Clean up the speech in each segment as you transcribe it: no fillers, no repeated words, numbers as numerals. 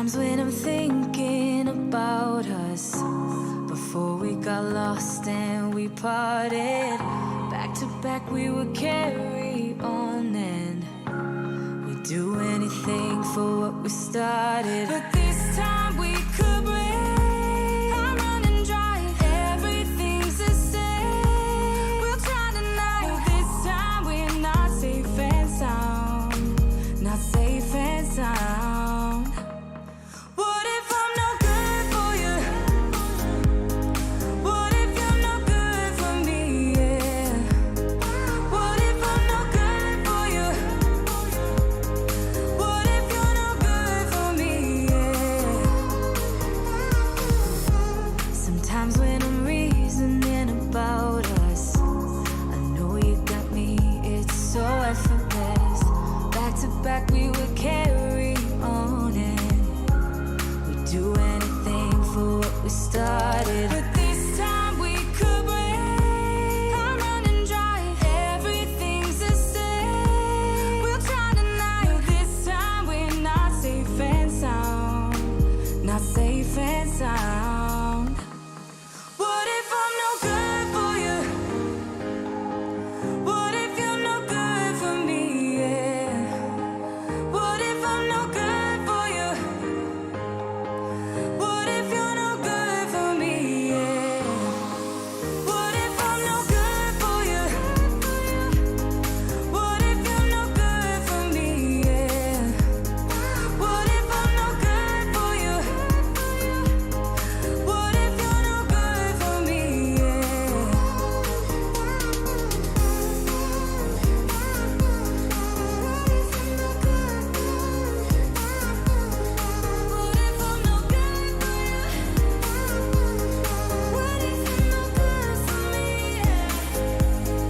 Sometimes when I'm thinking about us, before we got lost and we parted, back to back we would carry on and we'd do anything for what we started. But this time we could break. I'm running dry, everything's the same. We'll try tonight. This time we're not safe and sound, not safe and sound. What if I'm no good for you? What if you're no good for me? Yeah. What if I'm no good for you? What if you're no good for me? Yeah. Sometimes when I'm reasoning about us, I know you got me, it's so effortless. Back to back we would carry on and we'd do anything for what we started. But this time we could break. I'm running dry, everything's the same. We'll try tonight. No, this time we're not safe and sound, not safe and sound. What if I'm no good for you? What if you're no good for me? Yeah. What if I'm no good for you? What if you're no good for me? Yeah. What if I'm no good for you? What if you're no good for me? Yeah. What if I'm no good for you? What if you're no good for me? Yeah. What if I'm no good for you? What if you're no good for me? Yeah. What if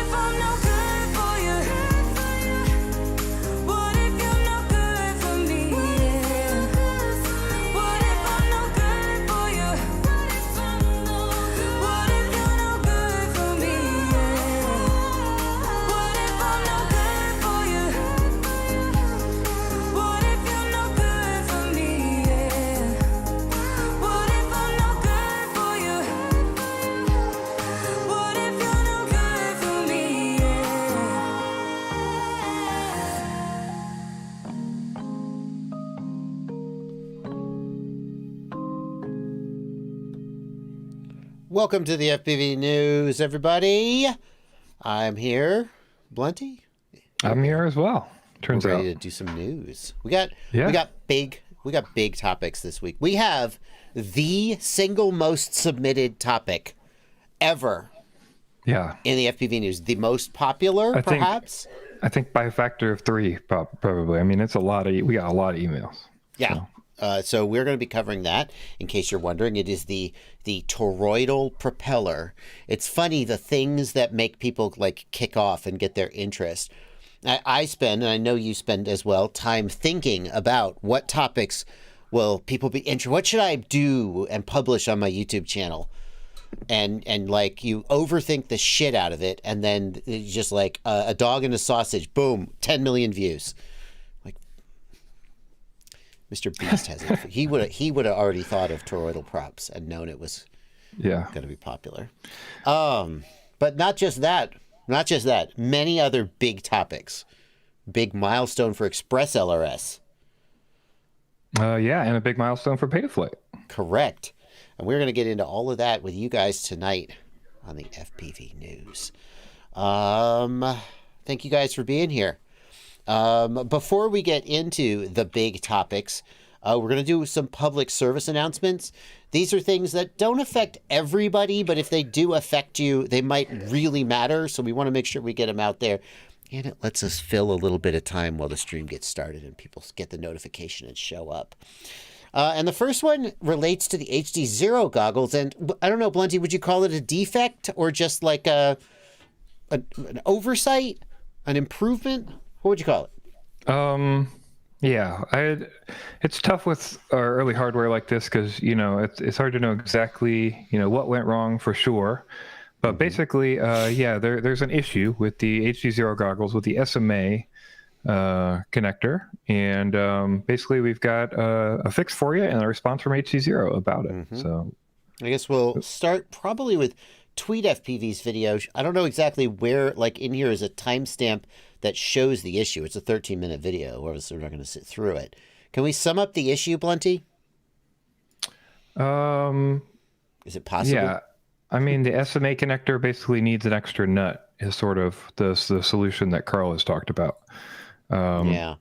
I'm no good for you? What if you're no good for me? Yeah. What if I'm no good for you? What if you're no good for me? Yeah. What if I'm no good for you? What if you're no good for me? Yeah. What if I'm no good for you? What if you're no good for me? Welcome to the FPV news, everybody. I'm here, Blunty. I'm here as well. Turns We're out. ready to do some news. We got Yeah. big topics this week. We have the single most submitted topic ever Yeah. in the FPV news. The most popular, I think- perhaps. I think by a factor of 3, probably. I mean, we got a lot of emails. Yeah. So we're going to be covering that. In case you're wondering, it is the toroidal propeller. It's funny, the things that make people like kick off and get their interest. I spend, and I know you spend as well, time thinking about what topics will people be interested. What should I do and publish on my YouTube channel? And like you overthink the shit out of it, and then it's just like a dog and a sausage, boom, 10 million views. Mr. Beast has it. He would have already thought of toroidal props and known it was Yeah. going to be popular. But not just that. Many other big topics. Big milestone for ExpressLRS. Yeah, and a big milestone for Betaflight. Correct. And we're going to get into all of that with you guys tonight on the FPV news. Thank you guys for being here. Before we get into the big topics, we're going to do some public service announcements. These are things that don't affect everybody, but if they do affect you, they might really matter. So we want to make sure we get them out there. And it lets us fill a little bit of time while the stream gets started and people get the notification and show up. And the first one relates to the HDZero goggles. And I don't know, Blunty, would you call it a defect or just like an oversight, an improvement? What would you call it? Yeah, it's tough with our early hardware like this because, it's hard to know exactly, what went wrong for sure. But basically, there's an issue with the HDZero goggles with the SMA connector, and basically we've got a fix for you and a response from HDZero about it. So I guess we'll start probably with TweetFPV's video. I don't know exactly where, like in here is a timestamp that shows the issue. It's a 13-minute video, or we're not going to sit through it. Can we sum up the issue, Blunty? Is it possible? Yeah. I mean, the SMA connector basically needs an extra nut is sort of the solution that Carl has talked about. Yeah.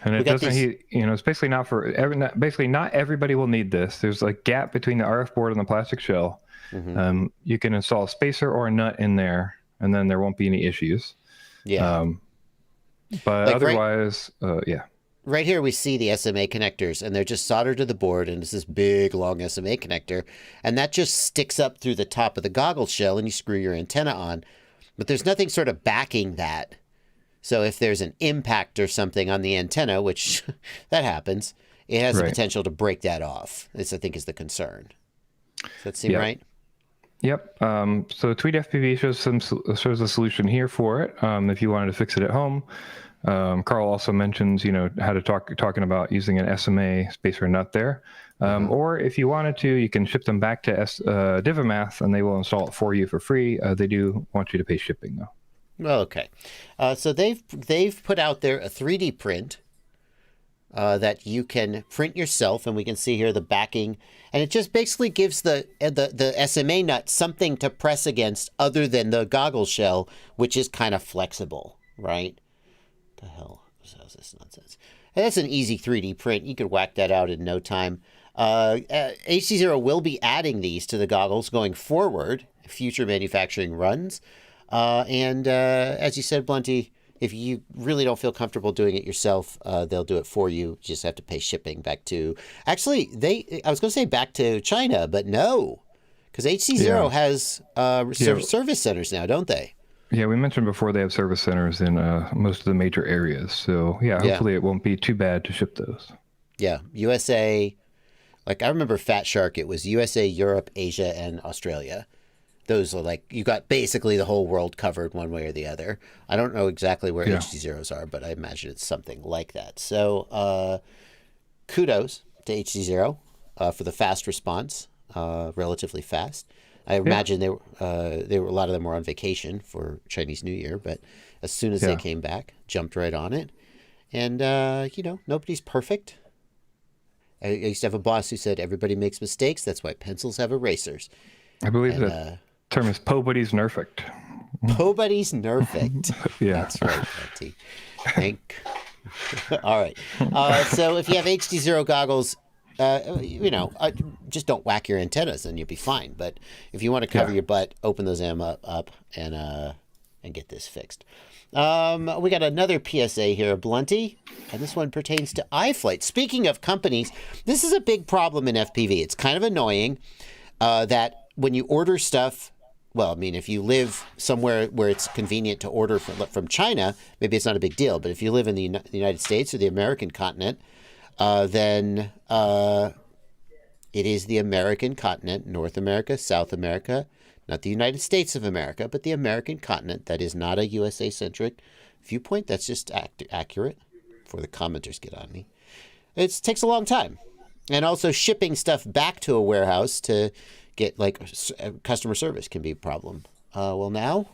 And it doesn't, it's basically not for, basically not everybody will need this. There's a gap between the RF board and the plastic shell. You can install a spacer or a nut in there, and then there won't be any issues. Yeah. But like otherwise, yeah. Right here we see the SMA connectors, and they're just soldered to the board, and it's this big, long SMA connector, and that just sticks up through the top of the goggle shell, and you screw your antenna on. But there's nothing sort of backing that. So if there's an impact or something on the antenna, which that happens, it has the potential to break that off. This, I think, is the concern. Does that seem right? Yep. So TweetFPV shows a solution here for it. If you wanted to fix it at home. Carl also mentions, how to talking about using an SMA spacer nut there. Or if you wanted to, you can ship them back to Divimath, and they will install it for you for free. They do want you to pay shipping, though. Well, okay. So they've put out there a 3D print that you can print yourself, and we can see here the backing, and it just basically gives the SMA nut something to press against other than the goggle shell, which is kind of flexible, right? The hell is this nonsense? And that's an easy 3D print. You could whack that out in no time. HDZero will be adding these to the goggles going forward, future manufacturing runs. And as you said, Blunty, if you really don't feel comfortable doing it yourself, they'll do it for you. You just have to pay shipping back to... Actually, I was going to say back to China, but no. Because HDZero has service centers now, don't they? Yeah, we mentioned before they have service centers in most of the major areas. So, hopefully it won't be too bad to ship those. Yeah, USA, like I remember Fat Shark, it was USA, Europe, Asia, and Australia. Those are like, you got basically the whole world covered one way or the other. I don't know exactly where HDZeros are, but I imagine it's something like that. So kudos to HDZero for the fast response, relatively fast. I imagine they were a lot of them were on vacation for Chinese New Year, but as soon as they came back, jumped right on it. And, nobody's perfect. I used to have a boss who said, everybody makes mistakes. That's why pencils have erasers. I believe that term is Pobody's Nerfect. Pobody's Nerfect. Yeah. That's right, Betty. All right. So if you have HDZero goggles, just don't whack your antennas and you'll be fine. But if you want to cover your butt, open those up and get this fixed. We got another PSA here, Blunty, and this one pertains to iFlight. Speaking of companies, this is a big problem in FPV. It's kind of annoying that when you order stuff, well, I mean, if you live somewhere where it's convenient to order from China, maybe it's not a big deal. But if you live in the United States or the American continent, then it is the American continent, North America, South America, not the United States of America, but the American continent. That is not a USA-centric viewpoint. That's just accurate before the commenters get on me. It takes a long time. And also shipping stuff back to a warehouse to get customer service can be a problem. Well, now...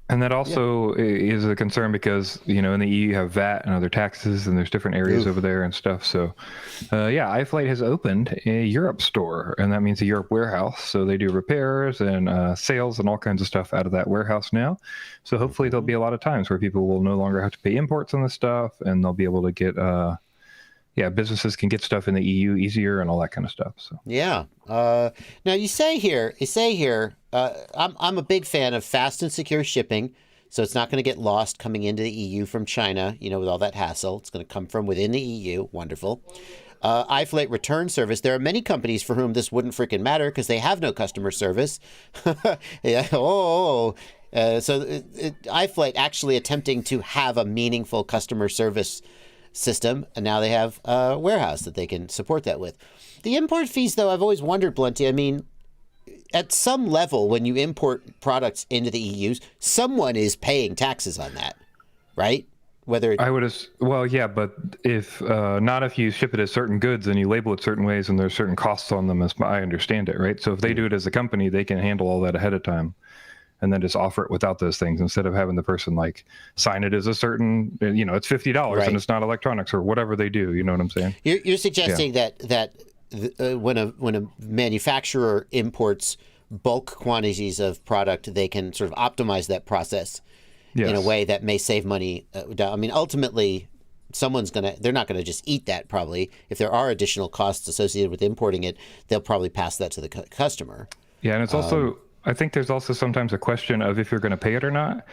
And that also is a concern because, in the EU you have VAT and other taxes, and there's different areas over there and stuff. So, iFlight has opened a Europe store, and that means a Europe warehouse. So they do repairs and sales and all kinds of stuff out of that warehouse now. So hopefully there'll be a lot of times where people will no longer have to pay imports on this stuff, and they'll be able to get... businesses can get stuff in the EU easier and all that kind of stuff. So now you say here, I'm a big fan of fast and secure shipping, so it's not going to get lost coming into the EU from China, with all that hassle. It's going to come from within the EU. Wonderful. iFlight return service. There are many companies for whom this wouldn't freaking matter because they have no customer service. So iFlight actually attempting to have a meaningful customer service system, and now they have a warehouse that they can support that with. The import fees, though, I've always wondered, Blunty, I mean, at some level, when you import products into the EU, someone is paying taxes on that. right? Whether I would well, yeah, but if not if you ship it as certain goods and you label it certain ways and there's certain costs on them, as I understand it, right? So if they do it as a company, they can handle all that ahead of time and then just offer it without those things instead of having the person like sign it as a certain, it's $50 Right. and it's not electronics or whatever they do. You know what I'm saying? you're suggesting that when a manufacturer imports bulk quantities of product, they can sort of optimize that process in a way that may save money. I mean, ultimately, they're not gonna just eat that. Probably, if there are additional costs associated with importing it, they'll probably pass that to the customer. Yeah, and it's also, I think there's also sometimes a question of if you're going to pay it or not,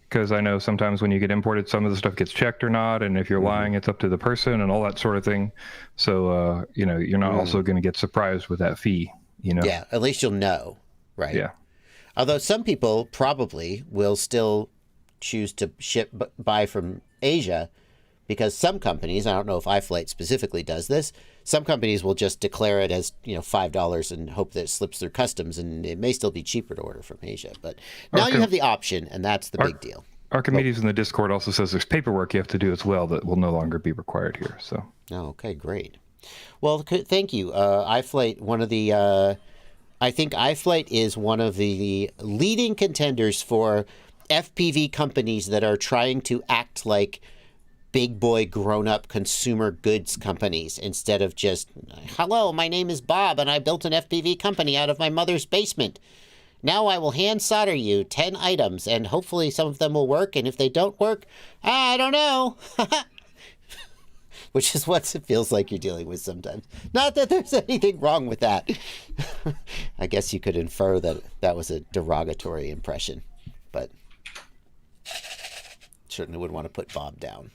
because I know sometimes when you get imported, some of the stuff gets checked or not, and if you're lying, it's up to the person and all that sort of thing. So, you're not also going to get surprised with that fee. Yeah, at least you'll know, right? Yeah. Although some people probably will still choose to buy from Asia, because some companies, I don't know if iFlight specifically does this, some companies will just declare it as $5 and hope that it slips through customs, and it may still be cheaper to order from Asia. But now you have the option, and that's the big deal. Archimedes in the Discord also says there's paperwork you have to do as well that will no longer be required here. So. Oh, okay, great. Well, thank you. iFlight, I think iFlight is one of the leading contenders for FPV companies that are trying to act like big boy grown-up consumer goods companies instead of just, hello, my name is Bob and I built an FPV company out of my mother's basement. Now I will hand solder you 10 items and hopefully some of them will work, and if they don't work, I don't know. Which is what it feels like you're dealing with sometimes. Not that there's anything wrong with that. I guess you could infer that that was a derogatory impression, but certainly would want to put Bob down.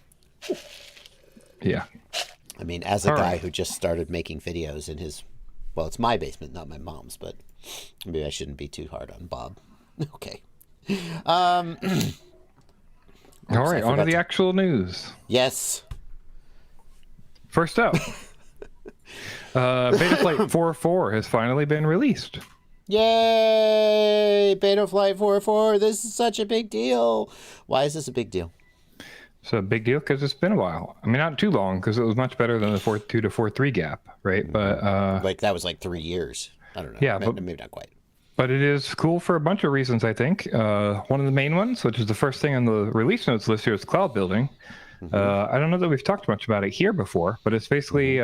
Yeah. I mean, as a guy who just started making videos in his, well, it's my basement, not my mom's, but maybe I shouldn't be too hard on Bob. Okay. All right, on to the actual news. Yes. First up, Betaflight 4.4 has finally been released. Yay! Betaflight 4.4. This is such a big deal. Why is this a big deal? It's a big deal because it's been a while. I mean, not too long, because it was much better than the 4.2 to 4.3 gap, right? But that was like 3 years. I don't know. Yeah, maybe not quite. But it is cool for a bunch of reasons, I think. One of the main ones, which is the first thing on the release notes list here, is cloud building. I don't know that we've talked much about it here before, but it's basically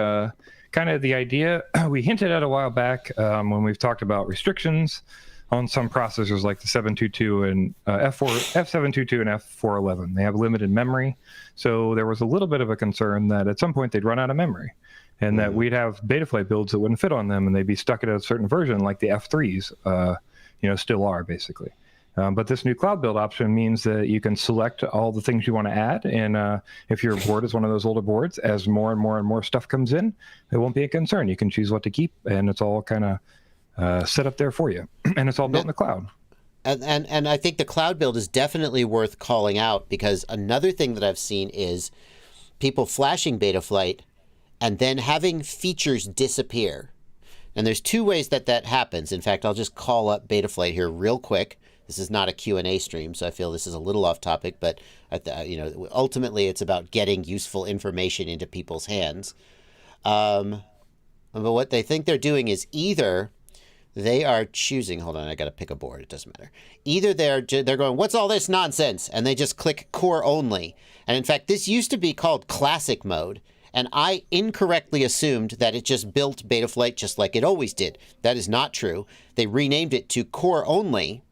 kind of the idea we hinted at a while back when we've talked about restrictions on some processors like the 722 and F722 and F411. They have limited memory, so there was a little bit of a concern that at some point they'd run out of memory, and that we'd have Betaflight builds that wouldn't fit on them, and they'd be stuck at a certain version like the F3s, still are basically. But this new cloud build option means that you can select all the things you want to add. And if your board is one of those older boards, as more and more and more stuff comes in, it won't be a concern. You can choose what to keep, and it's all kind of set up there for you. And it's all built in the cloud. And I think the cloud build is definitely worth calling out, because another thing that I've seen is people flashing Betaflight and then having features disappear. And there's two ways that happens. In fact, I'll just call up Betaflight here real quick. This is not a Q&A stream, so I feel this is a little off topic, but ultimately it's about getting useful information into people's hands. But what they think they're doing is either they are choosing, hold on, I got to pick a board, it doesn't matter. Either they're going, what's all this nonsense? And they just click core only. And in fact, this used to be called classic mode, and I incorrectly assumed that it just built Betaflight just like it always did. That is not true. They renamed it to core only.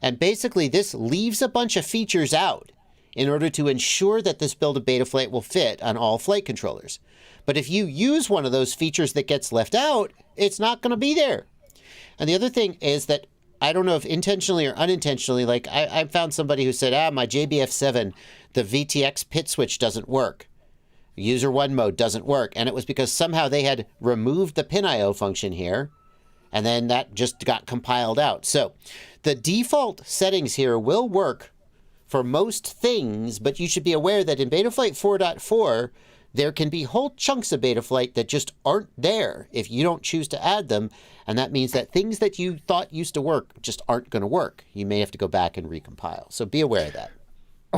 And basically, this leaves a bunch of features out in order to ensure that this build of Betaflight will fit on all flight controllers. But if you use one of those features that gets left out, it's not going to be there. And the other thing is that, I don't know if intentionally or unintentionally, like I found somebody who said, my JBF7, the VTX pit switch doesn't work. User 1 mode doesn't work. And it was because somehow they had removed the pin IO function here, and then that just got compiled out. So the default settings here will work for most things, but you should be aware that in Betaflight 4.4, there can be whole chunks of Betaflight that just aren't there if you don't choose to add them. And that means that things that you thought used to work just aren't going to work. You may have to go back and recompile. So be aware of that.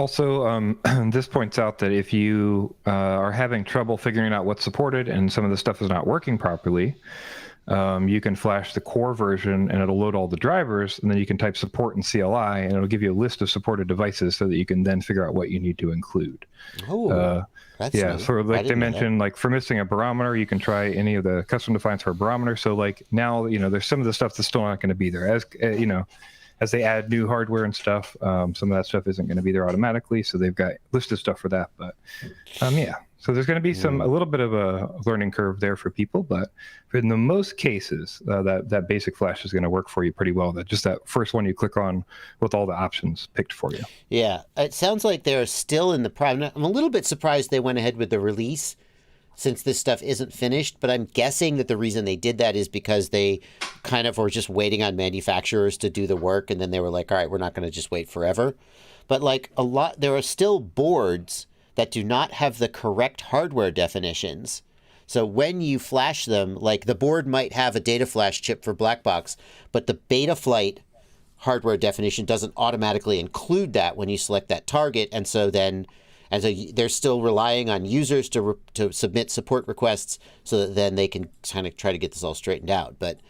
Also, this points out that if you are having trouble figuring out what's supported and some of the stuff is not working properly, you can flash the core version and it'll load all the drivers, and then you can type support in CLI and it'll give you a list of supported devices so that you can then figure out what you need to include. Oh, that's yeah. neat. So like they mentioned, like for missing a barometer, you can try any of the custom defines for a barometer. So like now, there's some of the stuff that's still not going to be there as they add new hardware and stuff. Some of that stuff isn't going to be there automatically. So they've got listed stuff for that, but yeah. So there's going to be a little bit of a learning curve there for people, but in the most cases, that basic flash is going to work for you pretty well. That first one you click on with all the options picked for you. Yeah, it sounds like they're still in the prime. I'm a little bit surprised they went ahead with the release since this stuff isn't finished, but I'm guessing that the reason they did that is because they kind of were just waiting on manufacturers to do the work, and then they were like, all right, we're not going to just wait forever. But like there are still boards that do not have the correct hardware definitions. So when you flash them, like the board might have a data flash chip for black box, but the Betaflight hardware definition doesn't automatically include that when you select that target. And so they're still relying on users to submit support requests so that then they can kind of try to get this all straightened out. But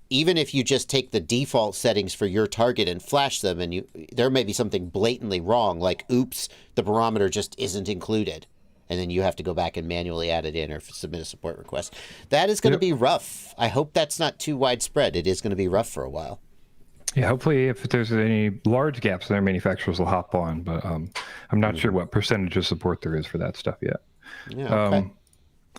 even if you just take the default settings for your target and flash them, and there may be something blatantly wrong, like, oops, the barometer just isn't included. And then you have to go back and manually add it in or submit a support request. That is going to be rough. I hope that's not too widespread. It is going to be rough for a while. Yeah, hopefully if there's any large gaps, their manufacturers will hop on, but I'm not sure what percentage of support there is for that stuff yet. Yeah, okay.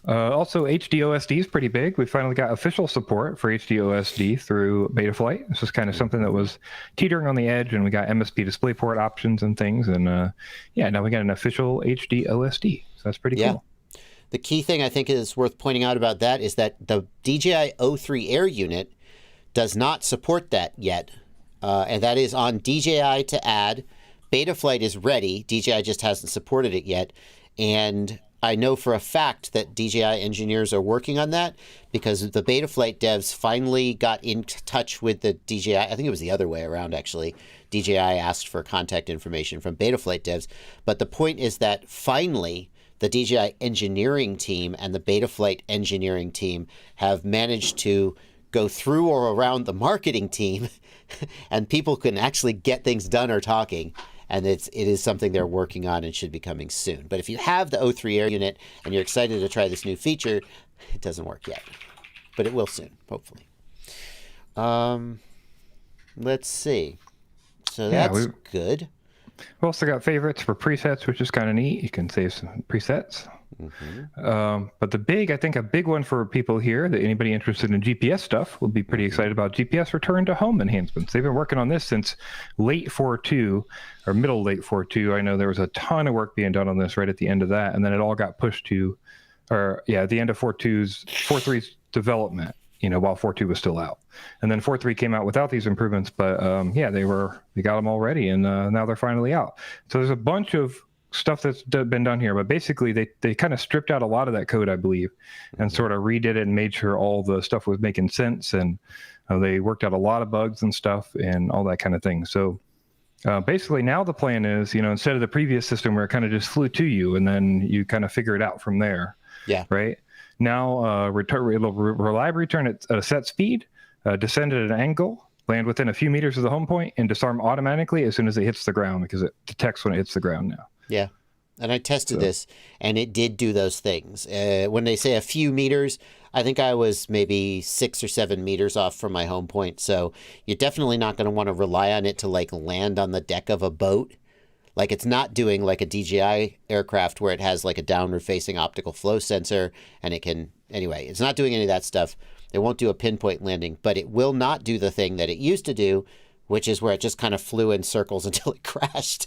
Also, HDOSD is pretty big. We finally got official support for HDOSD through Betaflight. This was kind of something that was teetering on the edge, and we got MSP DisplayPort options and things. And now we got an official HDOSD. So that's pretty cool. The key thing I think is worth pointing out about that is that the DJI O3 Air unit does not support that yet. And that is on DJI to add. Betaflight is ready. DJI just hasn't supported it yet. And I know for a fact that DJI engineers are working on that because the Betaflight devs finally got in touch with the DJI. I think it was the other way around, actually. DJI asked for contact information from Betaflight devs. But the point is that finally the DJI engineering team and the Betaflight engineering team have managed to go through or around the marketing team and people can actually get things done or talking. And it is something they're working on and should be coming soon. But if you have the O3 Air unit and you're excited to try this new feature, it doesn't work yet. But it will soon, hopefully. Let's see. So that's good. We also got favorites for presets, which is kind of neat. You can save some presets. But a big one for people here, that anybody interested in GPS stuff will be pretty excited about, GPS return to home enhancements. They've been working on this since late 4.2 or middle late 4.2. I know there was a ton of work being done on this right at the end of that, and then it all got pushed to, at the end of 4.3's development, while 4.2 was still out. And then 4.3 came out without these improvements, but they got them all ready, and now they're finally out. So there's a bunch of stuff that's been done here, but basically they kind of stripped out a lot of that code, I believe, and sort of redid it and made sure all the stuff was making sense, and they worked out a lot of bugs and stuff and all that kind of thing. So basically now the plan is, instead of the previous system where it kind of just flew to you and then you kind of figure it out from there. Yeah. Right. Now it'll reliably return at a set speed, descend at an angle, land within a few meters of the home point, and disarm automatically as soon as it hits the ground, because it detects when it hits the ground now. Yeah. And I tested this, and it did do those things. When they say a few meters, I think I was maybe 6 or 7 meters off from my home point. So you're definitely not going to want to rely on it to land on the deck of a boat. Like, it's not doing like a DJI aircraft where it has like a downward facing optical flow sensor, and it can, anyway, it's not doing any of that stuff. It won't do a pinpoint landing, but it will not do the thing that it used to do, which is where it just kind of flew in circles until it crashed.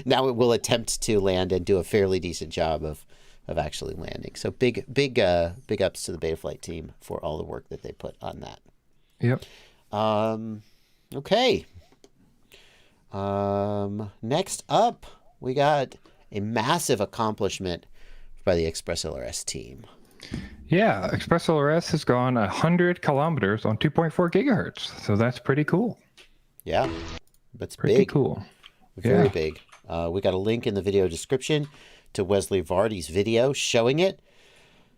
Now it will attempt to land and do a fairly decent job of actually landing. So big ups to the Betaflight team for all the work that they put on that. Yep. Okay. Next up, we got a massive accomplishment by the ExpressLRS team. Yeah, ExpressLRS has gone 100 kilometers on 2.4 gigahertz. So that's pretty cool. Yeah, that's pretty big. Cool. Very big. We got a link in the video description to Wesley Vardy's video showing it.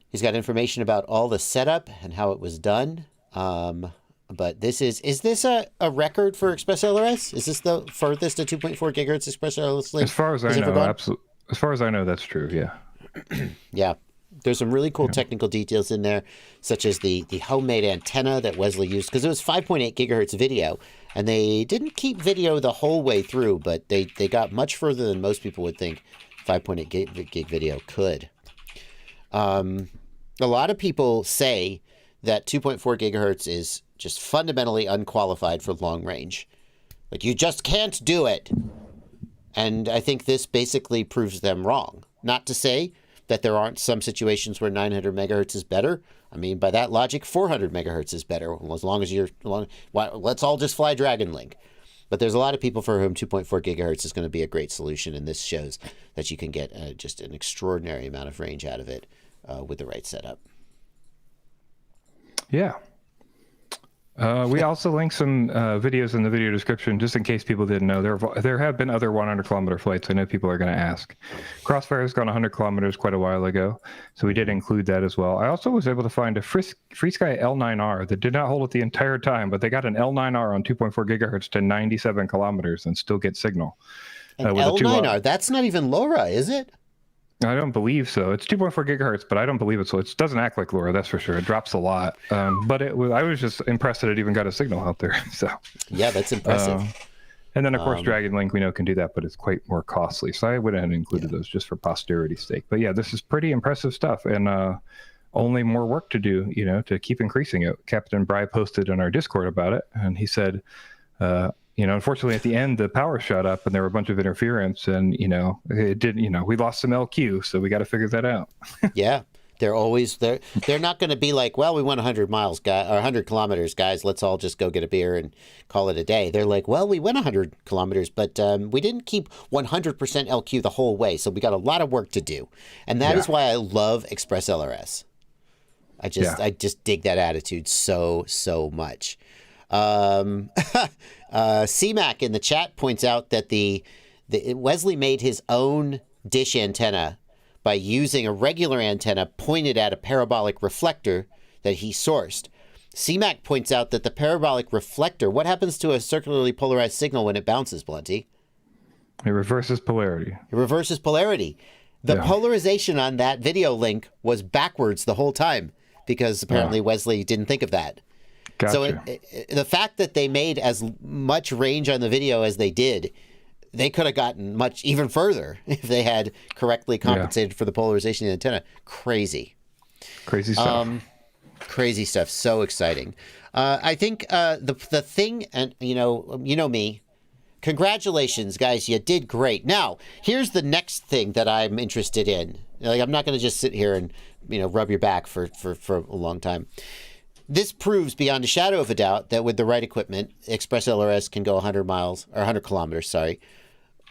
He's got information about all the setup and how it was done. But this is this a record for ExpressLRS? Is this the furthest a 2.4 gigahertz ExpressLRS link? As far as I know, absolutely. As far as I know, that's true. Yeah. Yeah. There's some really cool technical details in there, such as the homemade antenna that Wesley used, because it was 5.8 gigahertz video, and they didn't keep video the whole way through, but they got much further than most people would think 5.8 gig video could. A lot of people say that 2.4 gigahertz is just fundamentally unqualified for long range. Like, you just can't do it. And I think this basically proves them wrong. Not to say that there aren't some situations where 900 megahertz is better. I mean, by that logic, 400 megahertz is better, as long as let's all just fly Dragon Link. But there's a lot of people for whom 2.4 gigahertz is going to be a great solution, and this shows that you can get just an extraordinary amount of range out of it with the right setup. Yeah. We also linked some videos in the video description, just in case people didn't know. There have been other 100-kilometer flights. I know people are going to ask. Crossfire has gone 100 kilometers quite a while ago, so we did include that as well. I also was able to find a FreeSky L9R that did not hold it the entire time, but they got an L9R on 2.4 gigahertz to 97 kilometers and still get signal. An L9R, that's not even LoRa, is it? I don't believe so. It's 2.4 gigahertz, but I don't believe it. So it doesn't act like LoRa, that's for sure. It drops a lot. But I was just impressed that it even got a signal out there. So yeah, that's impressive. And then, of course, Dragon Link, we know, can do that, but it's quite more costly. So I went ahead and included those just for posterity's sake. But yeah, this is pretty impressive stuff, and only more work to do, to keep increasing it. Captain Bry posted on our Discord about it, and he said, unfortunately at the end, the power shut up and there were a bunch of interference, and, it did, we lost some LQ, so we got to figure that out. Yeah. They're always there. They're not going to be like, well, we went 100 miles, or 100 kilometers, guys. Let's all just go get a beer and call it a day. They're like, well, we went 100 kilometers, but we didn't keep 100% LQ the whole way. So we got a lot of work to do. And that is why I love ExpressLRS. I just dig that attitude so much. CMAC in the chat points out that the Wesley made his own dish antenna by using a regular antenna pointed at a parabolic reflector that he sourced. CMAC points out that the parabolic reflector, what happens to a circularly polarized signal when it bounces, Blunty? It reverses polarity. It reverses polarity. The polarization on that video link was backwards the whole time, because apparently Wesley didn't think of that. Gotcha. So the fact that they made as much range on the video as they did, they could have gotten much even further if they had correctly compensated for the polarization of the antenna. Crazy stuff. So exciting. I think the thing, and you know me, congratulations, guys. You did great. Now, here's the next thing that I'm interested in. Like, I'm not going to just sit here and rub your back for a long time. This proves beyond a shadow of a doubt that with the right equipment, ExpressLRS can go 100 miles, or 100 kilometers, sorry,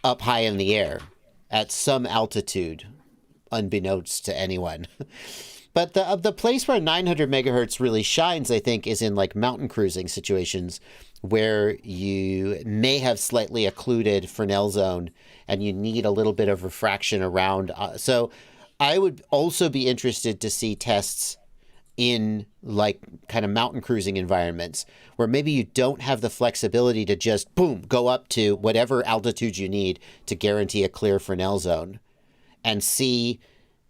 up high in the air at some altitude, unbeknownst to anyone. But the place where 900 megahertz really shines, I think, is in like mountain cruising situations where you may have slightly occluded Fresnel zone and you need a little bit of refraction around. So I would also be interested to see tests in like kind of mountain cruising environments where maybe you don't have the flexibility to just boom, go up to whatever altitude you need to guarantee a clear Fresnel zone, and see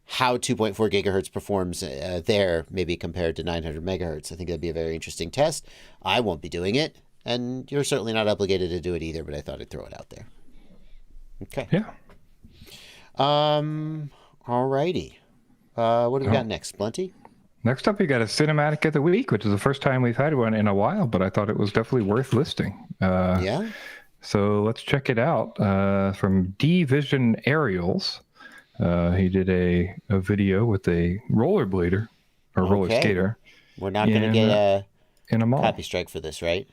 how 2.4 gigahertz performs there, maybe compared to 900 megahertz. I think that'd be a very interesting test. I won't be doing it, and you're certainly not obligated to do it either, but I thought I'd throw it out there. Okay. Yeah. Alrighty. What do we got next, Blunty? Next up, you got a cinematic of the week, which is the first time we've had one in a while, but I thought it was definitely worth listing. Yeah. So let's check it out. From d.visionaerials. He did a video with a rollerblader or roller skater. We're not going to get in a mall. Copy strike for this, right?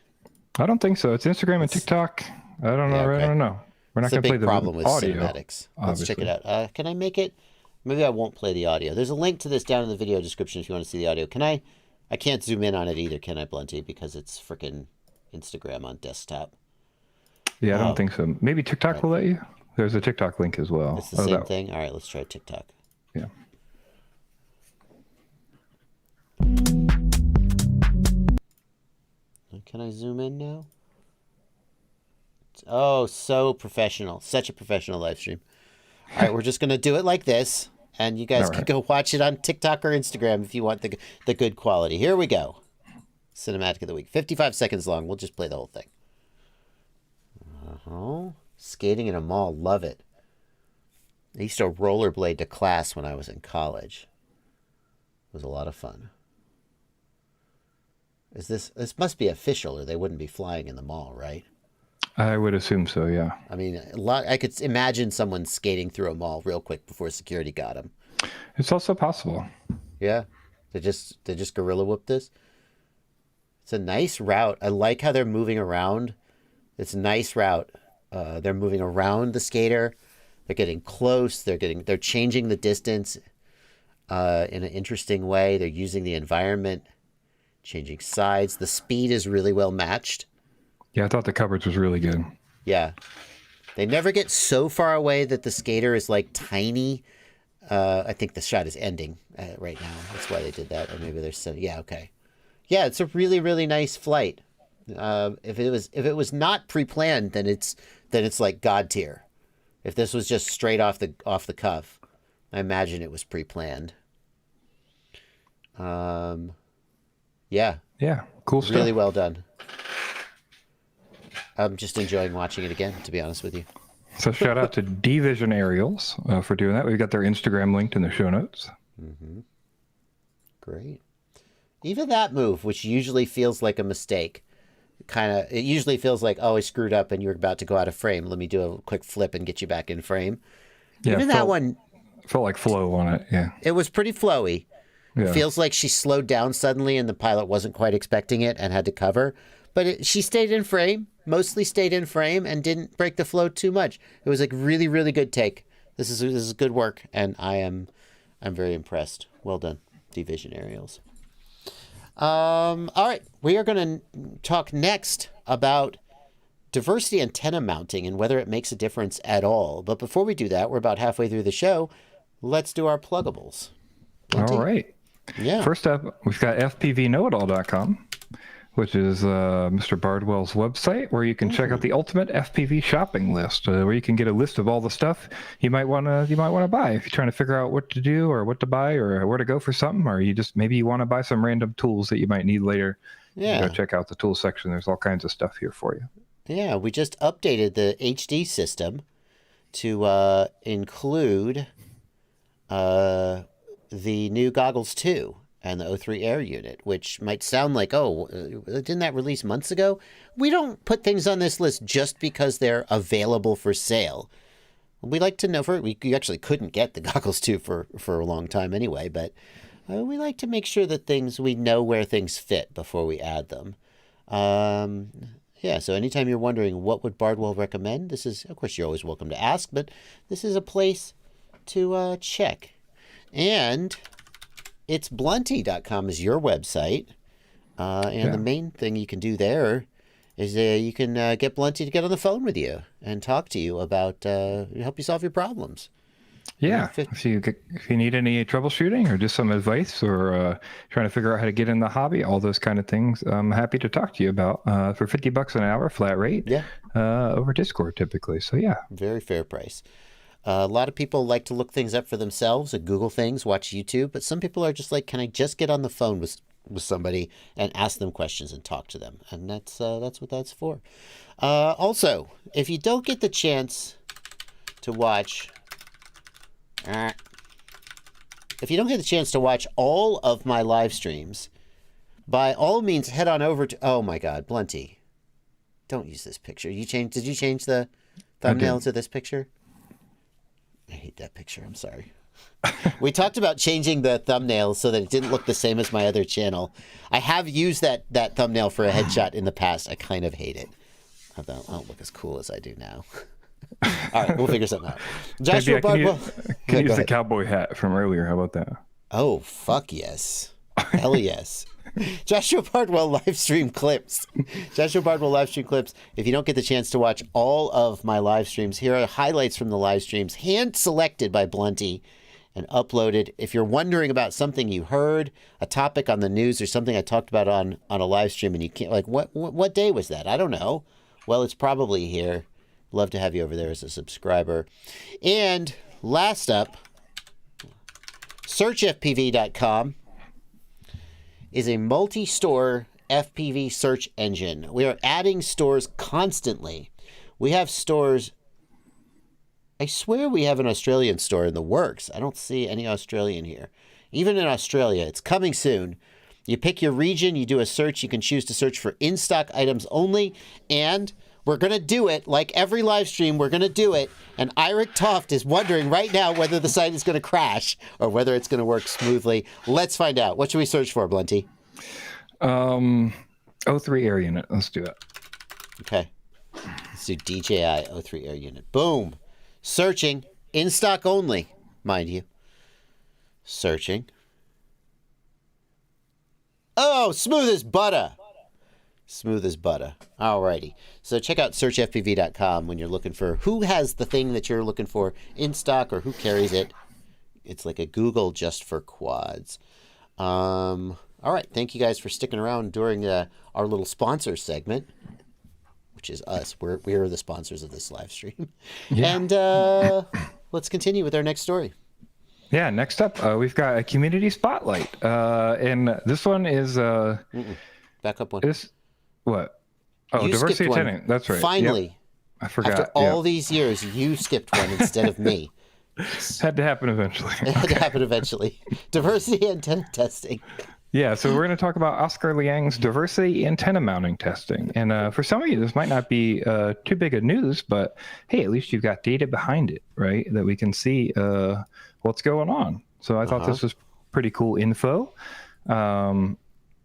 I don't think so. It's Instagram and TikTok. I don't know. I don't know. We're not going to play the problem with audio, cinematics. obviously. Let's check it out. Can I make it? Maybe I won't play the audio. There's a link to this down in the video description if you want to see the audio. Can I can't zoom in on it either, can I, Blunty? Because it's freaking Instagram on desktop. Yeah, I don't think so. Maybe TikTok will let you. There's a TikTok link as well. It's the same thing? All right, let's try TikTok. Yeah. Can I zoom in now? Oh, so professional. Such a professional live stream. All right, we're just going to do it like this, and you guys can go watch it on TikTok or Instagram if you want the good quality. Here we go. Cinematic of the week. 55 seconds long. We'll just play the whole thing. Skating in a mall. Love it. I used to rollerblade to class when I was in college. It was a lot of fun. This must be official, or they wouldn't be flying in the mall, right? I would assume so, yeah. I mean, I could imagine someone skating through a mall real quick before security got him. It's also possible. Yeah, they just gorilla whoop this. It's a nice route. I like how they're moving around. It's a nice route. They're moving around the skater. They're getting close. They're changing the distance in an interesting way. They're using the environment. Changing sides. The speed is really well matched. Yeah, I thought the coverage was really good. Yeah. They never get so far away that the skater is like tiny. I think the shot is ending right now. That's why they did that. Or maybe there's some. Yeah, okay. Yeah, it's a really, really nice flight. If it was not pre-planned, then it's like God tier. If this was just straight off the cuff, I imagine it was pre-planned. Yeah. Yeah, cool stuff. Really well done. I'm just enjoying watching it again, to be honest with you. So shout out to d.visionaerials for doing that. We've got their Instagram linked in the show notes. Mm-hmm. Great. Even that move, which usually feels like a mistake, it usually feels like, oh, I screwed up and you're about to go out of frame. Let me do a quick flip and get you back in frame. Yeah, Even that one felt like flow on it. Yeah. It was pretty flowy. Yeah. It feels like she slowed down suddenly and the pilot wasn't quite expecting it and had to cover. But she stayed in frame, mostly stayed in frame, and didn't break the flow too much. It was like really, really good take. This is good work, and I'm very impressed. Well done, d.visionaerials. All right, we are going to talk next about diversity antenna mounting and whether it makes a difference at all. But before we do that, we're about halfway through the show. Let's do our pluggables. All right. Yeah. First up, we've got fpvknowitall.com, which is Mr. Bardwell's website, where you can check out the ultimate FPV shopping list, where you can get a list of all the stuff you might want to buy if you're trying to figure out what to do or what to buy or where to go for something, or maybe you want to buy some random tools that you might need later. Yeah. Go check out the tool section. There's all kinds of stuff here for you. Yeah, we just updated the HD system to include the new goggles 2 and the O3 Air unit, which might sound like, oh, didn't that release months ago? We don't put things on this list just because they're available for sale. We like to know, you actually couldn't get the goggles 2 for a long time anyway, but we like to make sure that we know where things fit before we add them. Yeah, so anytime you're wondering what would Bardwell recommend, this is, of course, you're always welcome to ask, but this is a place to check. And ItsBlunty.com is your website. The main thing you can do there is you can get Blunty to get on the phone with you and talk to you about help you solve your problems. Yeah, if you need any troubleshooting or just some advice or trying to figure out how to get in the hobby, all those kind of things, I'm happy to talk to you about for $50 an hour flat rate. Yeah. Over Discord typically. So yeah, very fair price. A lot of people like to look things up for themselves and Google things, watch YouTube, but some people are just like, can I just get on the phone with somebody and ask them questions and talk to them? And that's what that's for. Also, if you don't get the chance to watch, all of my live streams, by all means, head on over to, oh my God, Blunty, don't use this picture. Did you change the thumbnail to this picture? I hate that picture. I'm sorry. We talked about changing the thumbnail so that it didn't look the same as my other channel. I have used that thumbnail for a headshot in the past. I kind of hate it. I don't look as cool as I do now. All right, we'll figure something out. Joshua Bardwell. Can use the cowboy hat from earlier. How about that? Oh, fuck yes. Hell yes. Joshua Bardwell live stream clips. Joshua Bardwell live stream clips. If you don't get the chance to watch all of my live streams, here are highlights from the live streams, hand selected by Blunty and uploaded. If you're wondering about something you heard, a topic on the news or something I talked about on a live stream, and you can't, like, what day was that? I don't know. Well, it's probably here. Love to have you over there as a subscriber. And last up, SearchFPV.com is a multi-store FPV search engine. We are adding stores constantly. We have stores. I swear we have an Australian store in the works. I don't see any Australian here. Even in Australia, it's coming soon. You pick your region, you do a search. You can choose to search for in-stock items only. And we're going to do it like every live stream. We're going to do it. And Eirik Toft is wondering right now whether the site is going to crash or whether it's going to work smoothly. Let's find out. What should we search for, Blunty? O3 air unit. Let's do it. Okay. Let's do DJI O3 air unit. Boom. Searching. In stock only, mind you. Searching. Oh, smooth as butter. Smooth as butter. Alrighty. So check out searchfpv.com when you're looking for who has the thing that you're looking for in stock or who carries it. It's like a Google just for quads. All right. Thank you guys for sticking around during our little sponsor segment, which is us. We are the sponsors of this live stream. Yeah. And let's continue with our next story. Yeah. Next up, we've got a community spotlight. And this one is... Back up one. What? Oh, you diversity attendant. That's right. Finally. Yep. I forgot. After all these years, you skipped one instead of me. Had to happen eventually. It had to happen eventually. Diversity antenna testing. Yeah, so we're going to talk about Oscar Liang's diversity antenna mounting testing. And for some of you, this might not be too big of news, but hey, at least you've got data behind it, right? That we can see what's going on. So I thought this was pretty cool info.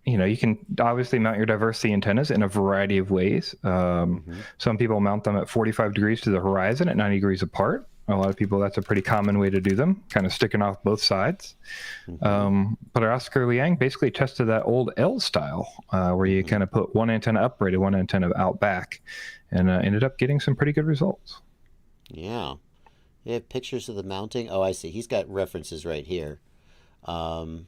You know, you can obviously mount your diversity antennas in a variety of ways. Some people mount them at 45 degrees to the horizon at 90 degrees apart. A lot of people, that's a pretty common way to do them, kind of sticking off both sides. But our Oscar Liang basically tested that old L style, where you kind of put one antenna upright and one antenna out back, and ended up getting some pretty good results. Yeah. You have pictures of the mounting? Oh, I see. He's got references right here. But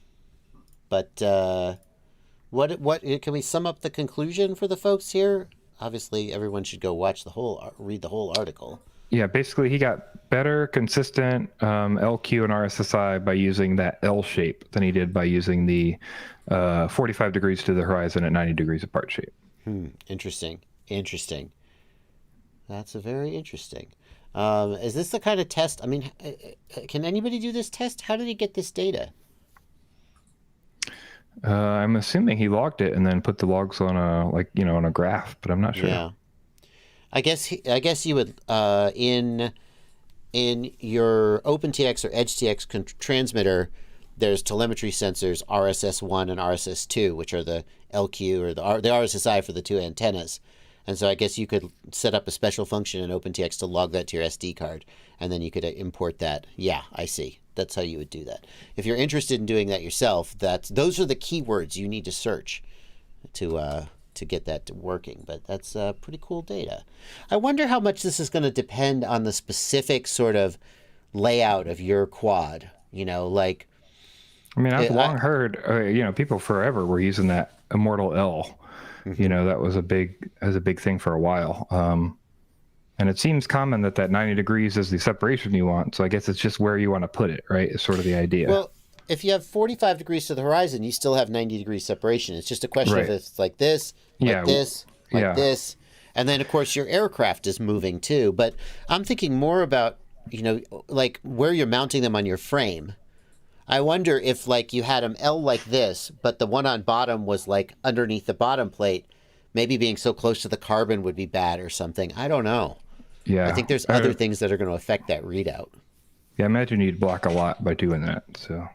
what can we sum up the conclusion for the folks here? Obviously, everyone should go read the whole article. Yeah, basically he got better, consistent LQ and RSSI by using that L shape than he did by using the 45 degrees to the horizon at 90 degrees apart shape. Interesting. That's a very interesting. Is this the kind of test? I mean, can anybody do this test? How did he get this data? I'm assuming he logged it and then put the logs on on a graph, but I'm not sure. Yeah. I guess you would in your OpenTX or EdgeTX transmitter, there's telemetry sensors RSS1 and RSS2, which are the LQ or the RSSI for the two antennas. And so I guess you could set up a special function in OpenTX to log that to your SD card, and then you could import that. Yeah, I see. That's how you would do that. If you're interested in doing that yourself, those are the keywords you need to search to get that working. But that's pretty cool data. I wonder how much this is going to depend on the specific sort of layout of your quad. You know, like... I mean, I've long heard, people forever were using that Immortal L. You know, that was a big thing for a while. And it seems common that 90 degrees is the separation you want. So I guess it's just where you want to put it, right? Is sort of the idea. Well, if you have 45 degrees to the horizon, you still have 90 degrees separation. It's just a question of if it's like this, this. And then, of course, your aircraft is moving too. But I'm thinking more about, like where you're mounting them on your frame. I wonder if you had them L like this, but the one on bottom was underneath the bottom plate, maybe being so close to the carbon would be bad or something. I don't know. Yeah. I think there's other things that are going to affect that readout. Yeah, I imagine you'd block a lot by doing that. So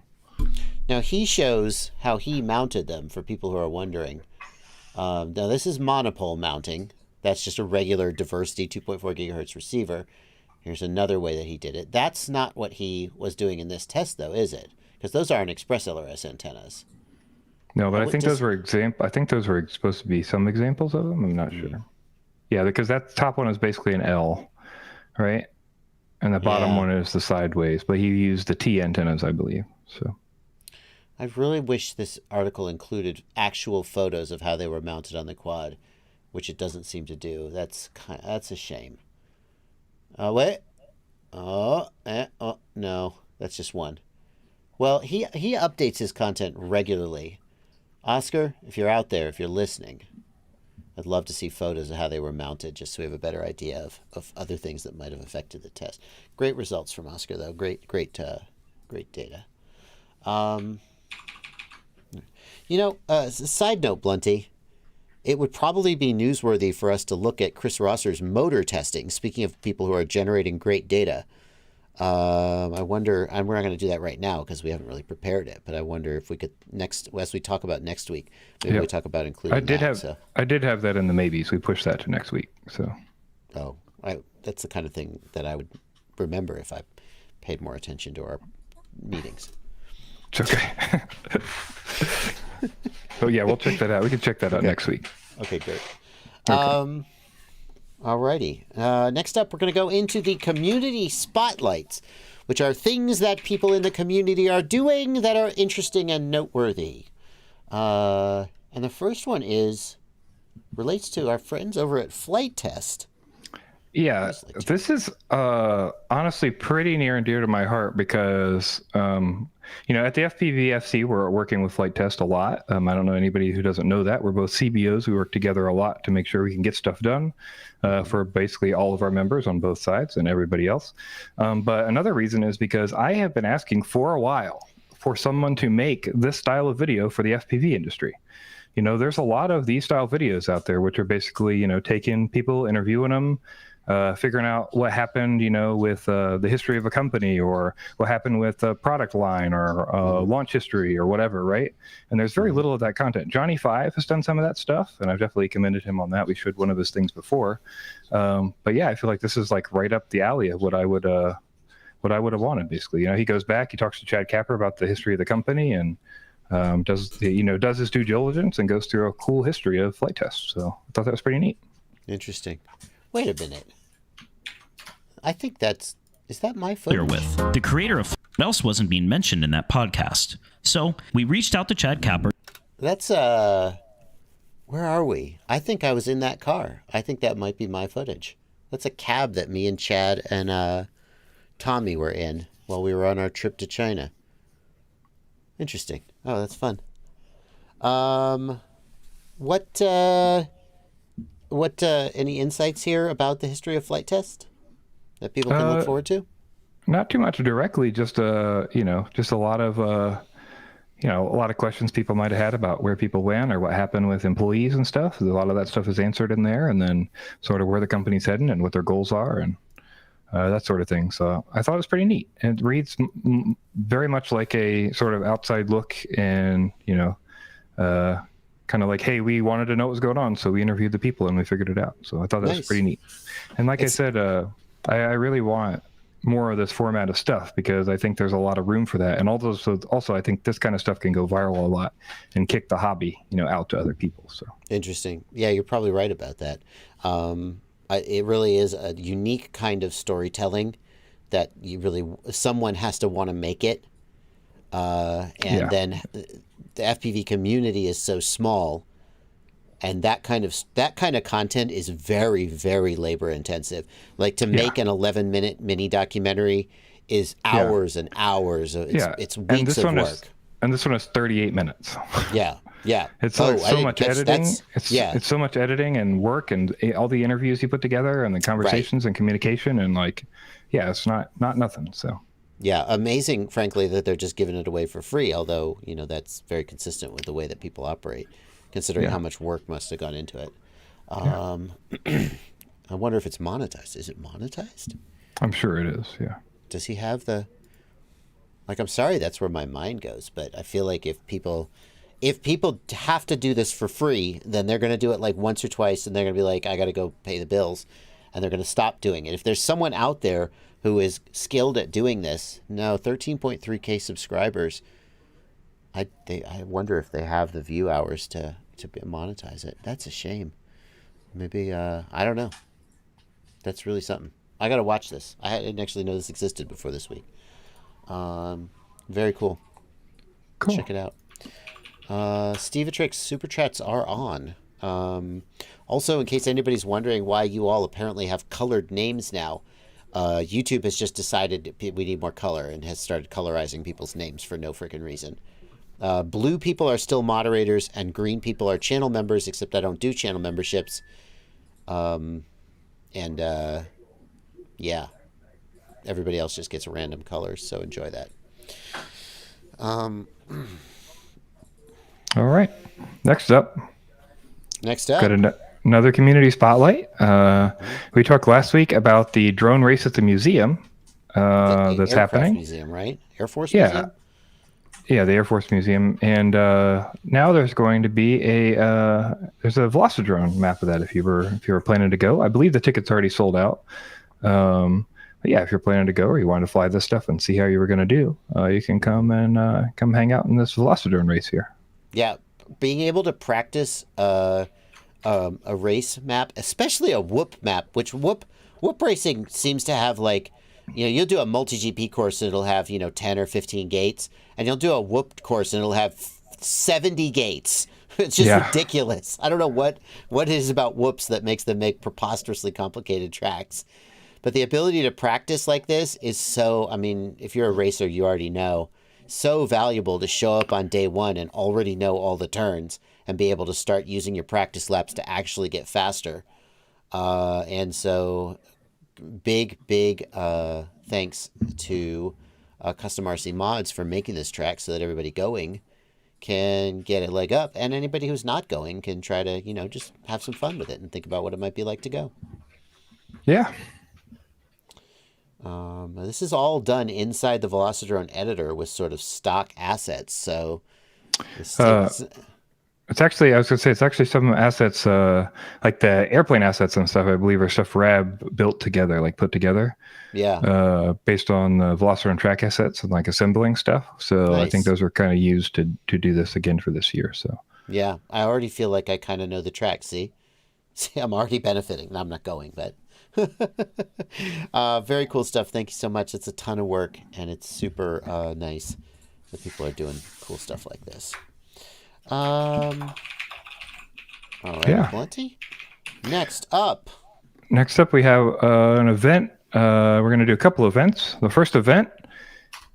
now he shows how he mounted them for people who are wondering. Now this is monopole mounting. That's just a regular diversity 2.4 gigahertz receiver. Here's another way that he did it. That's not what he was doing in this test, though, is it? Because those aren't ExpressLRS antennas. No, but I think those were I think those were supposed to be some examples of them. I'm not sure. Yeah, because that top one is basically an L, right? And the bottom one is the sideways, but he used the T antennas, I believe. So I really wish this article included actual photos of how they were mounted on the quad, which it doesn't seem to do. That's a shame. Wait. Oh, no, that's just one. Well, he updates his content regularly. Oscar, if you're out there, if you're listening, I'd love to see photos of how they were mounted, just so we have a better idea of other things that might have affected the test. Great results from Oscar, though. Great data. Side note, Blunty, it would probably be newsworthy for us to look at Chris Rosser's motor testing. Speaking of people who are generating great data, I wonder, and we're not going to do that right now because we haven't really prepared it, but I wonder if we could as we talk about next week, maybe we talk about including I did have that in the maybes. We pushed that to next week. So. That's the kind of thing that I would remember if I paid more attention to our meetings. It's okay. Oh yeah, we'll check that out. We can check that out next week. Okay, great. Okay. Alrighty. Next up, we're going to go into the community spotlights, which are things that people in the community are doing that are interesting and noteworthy. And the first one relates to our friends over at Flight Test. Yeah, this is honestly pretty near and dear to my heart because, at the FPV FC, we're working with Flight Test a lot. I don't know anybody who doesn't know that. We're both CBOs. We work together a lot to make sure we can get stuff done for basically all of our members on both sides and everybody else. But another reason is because I have been asking for a while for someone to make this style of video for the FPV industry. There's a lot of these style videos out there, which are basically, taking people, interviewing them, figuring out what happened, with the history of a company or what happened with a product line or launch history or whatever, right? And there's very little of that content. Johnny Five has done some of that stuff, and I've definitely commended him on that. We showed one of his things before. But yeah, I feel like this is like right up the alley of what I would have wanted, basically. He goes back, he talks to Chad Capper about the history of the company and does his due diligence and goes through a cool history of Flight Test. So I thought that was pretty neat. Interesting. Wait a minute. I think is that my footage? With the creator of what else wasn't being mentioned in that podcast. So we reached out to Chad Capper. That's where are we? I think I was in that car. I think that might be my footage. That's a cab that me and Chad and Tommy were in while we were on our trip to China. Interesting. Oh, that's fun. Any insights here about the history of Flight Test that people can look forward to? Not too much directly, just a lot of a lot of questions people might have had about where people went or what happened with employees and stuff. A lot of that stuff is answered in there, and then sort of where the company's heading and what their goals are and that sort of thing. So I thought it was pretty neat. It reads very much like a sort of outside look and, kind of like, hey, we wanted to know what was going on, so we interviewed the people and we figured it out. So I thought that was pretty neat. And like I said, I really want more of this format of stuff because I think there's a lot of room for that. And also I think this kind of stuff can go viral a lot and kick the hobby, out to other people. So interesting. Yeah, you're probably right about that. It really is a unique kind of storytelling that someone has to want to make it. Then the FPV community is so small, and that kind of content is very, very labor intensive. Like to make an 11-minute mini documentary is hours and hours. It's weeks of work. And this one is 38 minutes. Yeah. It's so much editing. It's so much editing and work and all the interviews you put together and the conversations and communication and it's not nothing. So. Yeah, amazing, frankly, that they're just giving it away for free, although, that's very consistent with the way that people operate, considering how much work must have gone into it. I wonder if it's monetized. Is it monetized? I'm sure it is, yeah. Does he have I'm sorry, that's where my mind goes, but I feel like if people have to do this for free, then they're going to do it like once or twice, and they're going to be like, I got to go pay the bills, and they're going to stop doing it. If there's someone out there who is skilled at doing this, 13.3K subscribers, I wonder if they have the view hours to monetize it. That's a shame. Maybe I don't know. That's really something. I gotta watch this. I didn't actually know this existed before this week. Very cool. Cool. Check it out. Stevatrix Super Chats are on. Also, in case anybody's wondering why you all apparently have colored names now, YouTube has just decided we need more color and has started colorizing people's names for no freaking reason. Blue people are still moderators and green people are channel members, except I don't do channel memberships. Yeah, everybody else just gets random colors, so enjoy that. All right. Next up. Got another community spotlight. We talked last week about the drone race at the museum that's happening. Museum, right? Air Force Museum? Yeah, the Air Force Museum. And now there's going to be there's a Velocidrone map of that if you were planning to go. I believe the ticket's already sold out. But yeah, if you're planning to go or you want to fly this stuff and see how you were going to do, you can come hang out in this Velocidrone race here. Yeah, being able to practice a race map, especially a whoop map, which whoop racing seems to have like, you'll do a multi-GP course and it'll have, 10 or 15 gates, and you'll do a whoop course and it'll have 70 gates. It's just ridiculous. I don't know what it is about whoops that makes them make preposterously complicated tracks. But the ability to practice like this is so, if you're a racer, you already know, so valuable to show up on day one and already know all the turns and be able to start using your practice laps to actually get faster. And so big thanks to CustomRCMods for making this track so that everybody going can get a leg up, and anybody who's not going can try to, just have some fun with it and think about what it might be like to go. Yeah. This is all done inside the Velocidrone editor with sort of stock assets. So it's actually, I was going to say, it's actually some assets, like the airplane assets and stuff, I believe, are stuff Rab built together, like put together. Yeah. Based on the Velocidrone track assets and like assembling stuff. So nice. I think those were kind of used to do this again for this year. So yeah, I already feel like I kind of know the track. See, I'm already benefiting. I'm not going, but very cool stuff. Thank you so much. It's a ton of work, and it's super nice that people are doing cool stuff like this. All right, Blunty. Next up, we have an event. We're going to do a couple events. The first event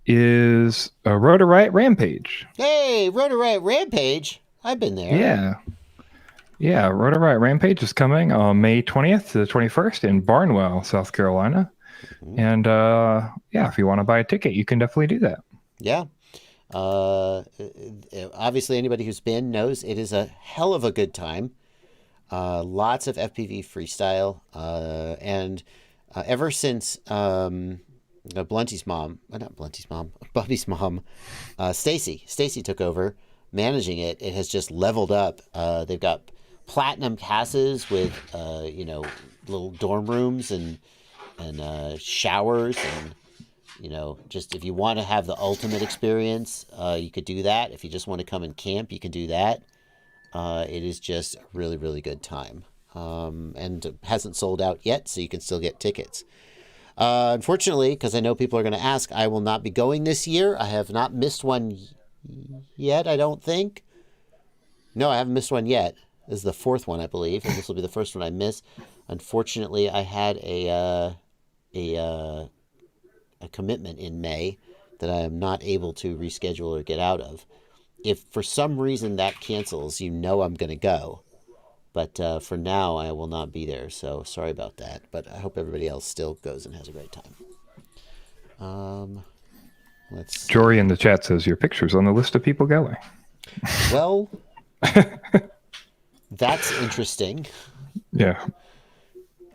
is a Rotor Riot Rampage. Hey, Rotor Riot Rampage. I've been there. Yeah, Rotor Riot Rampage is coming on May 20th to the 21st in Barnwell, South Carolina. Mm-hmm. And if you want to buy a ticket, you can definitely do that. Yeah. Obviously, anybody who's been knows it is a hell of a good time. Lots of FPV freestyle. And ever since Bobby's mom, Stacy took over managing it, it has just leveled up. They've got platinum passes with little dorm rooms and showers, and just if you want to have the ultimate experience, you could do that. If you just want to come and camp, you can do that. It is just a really, really good time, and it hasn't sold out yet, so you can still get tickets. Unfortunately, because I know people are going to ask, I will not be going this year. I have not missed one yet, I don't think. No, I haven't missed one yet. This is the fourth one, I believe, and this will be the first one I miss. Unfortunately, I had a commitment in May that I am not able to reschedule or get out of. If for some reason that cancels, I'm going to go. But for now, I will not be there, so sorry about that. But I hope everybody else still goes and has a great time. Let's see. Jory in the chat says your picture's on the list of people going. Well, that's interesting. Yeah.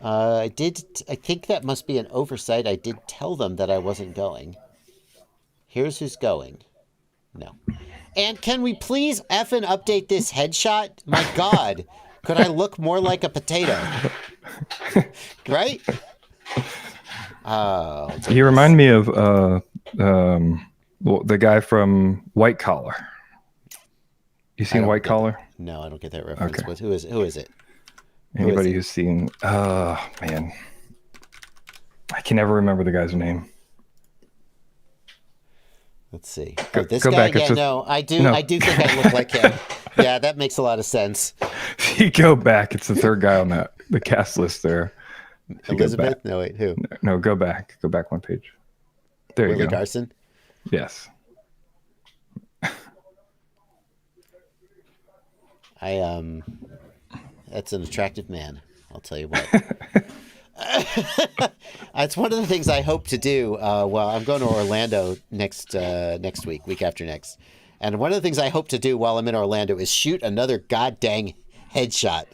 I think that must be an oversight. I did tell them that I wasn't going. Here's who's going. No. And can we please effing update this headshot? My God. Could I look more like a potato? Right? You remind me of the guy from White Collar. You seen White Collar? No, I don't get that reference. Okay. Who is it? Anybody who's seen? Oh man, I can never remember the guy's name. Let's see. Go guy. back. Yeah, no, I do. No. I do think I look like him. Yeah, that makes a lot of sense. If you go back, it's the third guy on the cast list there. Elizabeth? No, wait, who? No, go back. Go back one page. There Willie you go. Garson? Yes. That's an attractive man. I'll tell you what. It's one of the things I hope to do. Well, I'm going to Orlando next week after next. And one of the things I hope to do while I'm in Orlando is shoot another goddamn headshot.